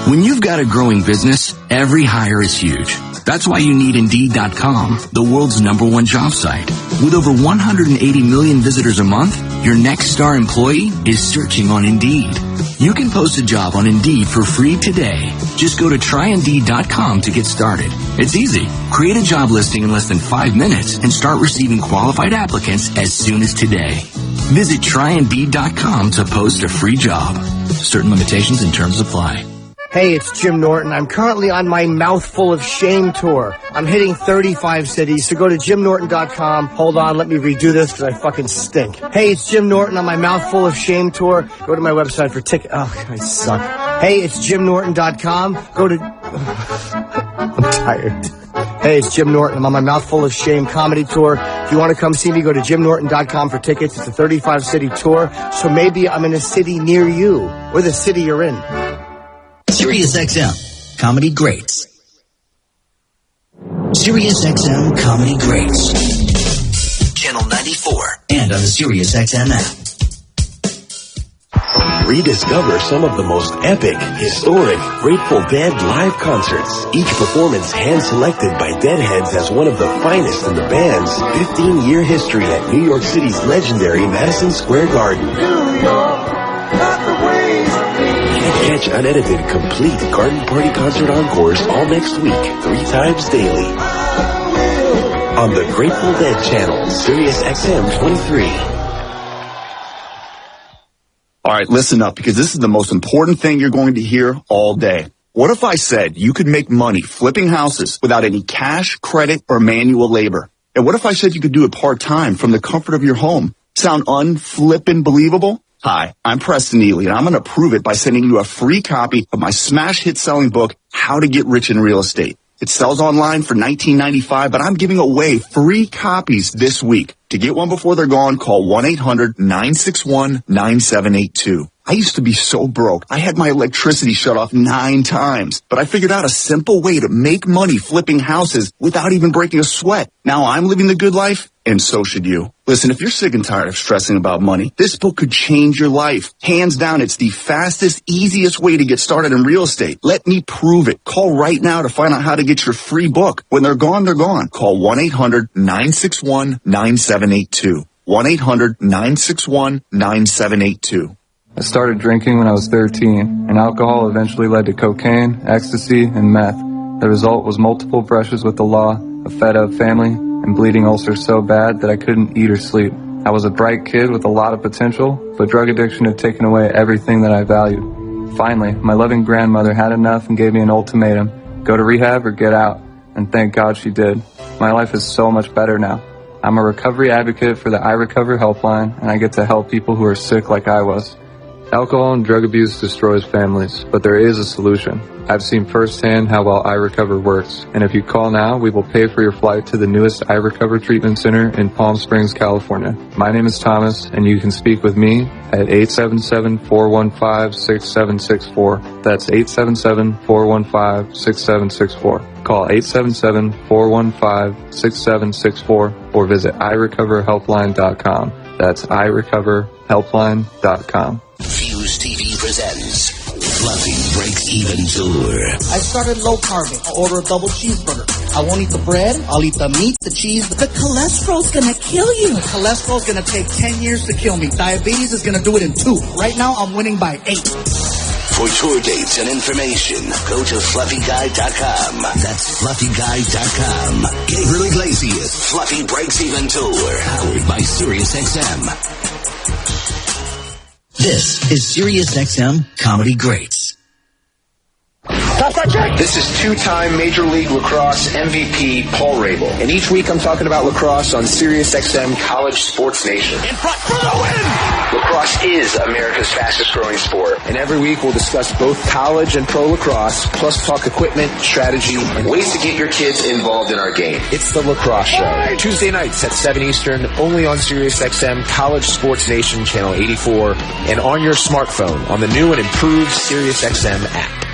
When you've got a growing business, every hire is huge. That's why you need Indeed.com, the world's #1 job site. With over 180 million visitors a month, your next star employee is searching on Indeed. You can post a job on Indeed for free today. Just go to tryindeed.com to get started. It's easy. Create a job listing in less than 5 minutes and start receiving qualified applicants as soon as today. Visit tryindeed.com to post a free job. Certain limitations and terms apply. Hey, it's Jim Norton. I'm currently on my Mouthful of Shame tour. I'm hitting 35 cities, so go to jimnorton.com. Hold on, let me redo this because I fucking stink. Hey, it's Jim Norton on my Mouthful of Shame tour. Go to my website for tickets. Oh, I suck. Hey, it's jimnorton.com. Go to... I'm tired. Hey, it's Jim Norton. I'm on my Mouthful of Shame comedy tour. If you want to come see me, go to jimnorton.com for tickets. It's a 35-city tour, so maybe I'm in a city near you, or the city you're in. Sirius XM Comedy Greats. Sirius XM Comedy Greats. Channel 94 and on the Sirius XM app. Rediscover some of the most epic, historic Grateful Dead live concerts. Each performance hand-selected by Deadheads as one of the finest in the band's 15-year history at New York City's legendary Madison Square Garden. New York, not the ways. Catch unedited, complete Garden Party concert encores all next week, 3 times daily. On the Grateful Dead channel, Sirius XM 23. All right, listen up, because this is the most important thing you're going to hear all day. What if I said you could make money flipping houses without any cash, credit, or manual labor? And what if I said you could do it part-time from the comfort of your home? Sound unflippin' believable? Hi, I'm Preston Neely, and I'm going to prove it by sending you a free copy of my smash hit selling book, How to Get Rich in Real Estate. It sells online for $19.95, but I'm giving away free copies this week. To get one before they're gone, call 1-800-961-9782. I used to be so broke. I had my electricity shut off 9 times, but I figured out a simple way to make money flipping houses without even breaking a sweat. Now I'm living the good life, and so should you. Listen, if you're sick and tired of stressing about money, this book could change your life. Hands down, it's the fastest, easiest way to get started in real estate. Let me prove it. Call right now to find out how to get your free book. When they're gone, they're gone. Call 1-800-961-9782. 1-800-961-9782. I started drinking when I was 13, and alcohol eventually led to cocaine, ecstasy, and meth. The result was multiple brushes with the law, a fed-up family, and bleeding ulcers so bad that I couldn't eat or sleep. I was a bright kid with a lot of potential, but drug addiction had taken away everything that I valued. Finally, my loving grandmother had enough and gave me an ultimatum: go to rehab or get out. And thank God she did. My life is so much better now. I'm a recovery advocate for the I Recover helpline, and I get to help people who are sick like I was. Alcohol and drug abuse destroys families, but there is a solution. I've seen firsthand how well I Recover works, and if you call now, we will pay for your flight to the newest I Recover treatment center in Palm Springs, California. My name is Thomas, and you can speak with me at 877-415-6764. That's 877-415-6764. Call 877-415-6764 or visit irecoverhelpline.com. That's irecoverhelpline.com. Fuse TV presents Fluffy Breaks Even Tour. I started low carbing. I'll order a double cheeseburger. I won't eat the bread. I'll eat the meat, the cheese. The cholesterol's gonna kill you. The cholesterol's gonna take 10 years to kill me. Diabetes is gonna do it in 2. Right now, I'm winning by 8. For tour dates and information, go to fluffyguy.com. That's fluffyguy.com. Gabriel Iglesias, Fluffy Breaks Even Tour, powered by SiriusXM. This is SiriusXM Comedy Greats. This is two-time Major League Lacrosse MVP Paul Rabel, and each week I'm talking about lacrosse on SiriusXM College Sports Nation. In front for the win! Lacrosse is America's fastest-growing sport, and every week we'll discuss both college and pro lacrosse, plus talk equipment, strategy, and ways to get your kids involved in our game. It's the Lacrosse Show, Tuesday nights at 7 Eastern, only on SiriusXM College Sports Nation Channel 84, and on your smartphone on the new and improved SiriusXM app.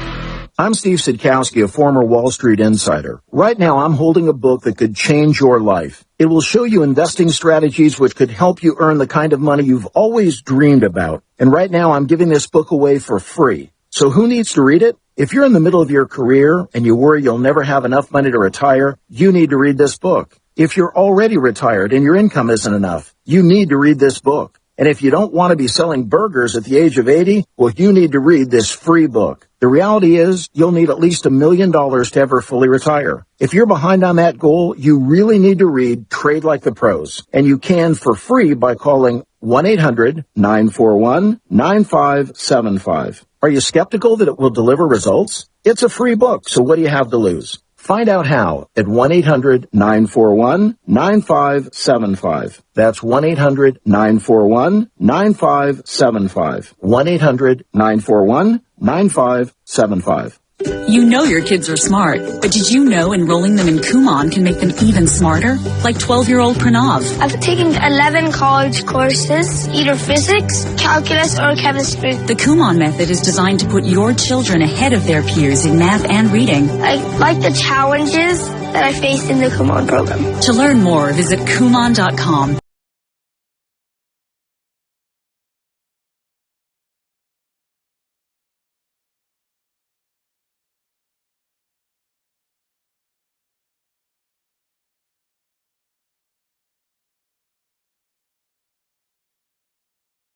I'm Steve Sidkowski, a former Wall Street insider. Right now, I'm holding a book that could change your life. It will show you investing strategies which could help you earn the kind of money you've always dreamed about. And right now, I'm giving this book away for free. So who needs to read it? If you're in the middle of your career and you worry you'll never have enough money to retire, you need to read this book. If you're already retired and your income isn't enough, you need to read this book. And if you don't want to be selling burgers at the age of 80, well, you need to read this free book. The reality is you'll need at least $1 million to ever fully retire. If you're behind on that goal, you really need to read Trade Like the Pros. And you can for free by calling 1-800-941-9575. Are you skeptical that it will deliver results? It's a free book, so what do you have to lose? Find out how at 1-800-941-9575. That's 1-800-941-9575. 1-800-941-9575. You know your kids are smart, but did you know enrolling them in Kumon can make them even smarter? Like 12-year-old Pranav. I've taken 11 college courses, either physics, calculus, or chemistry. The Kumon method is designed to put your children ahead of their peers in math and reading. I like the challenges that I faced in the Kumon program. To learn more, visit Kumon.com.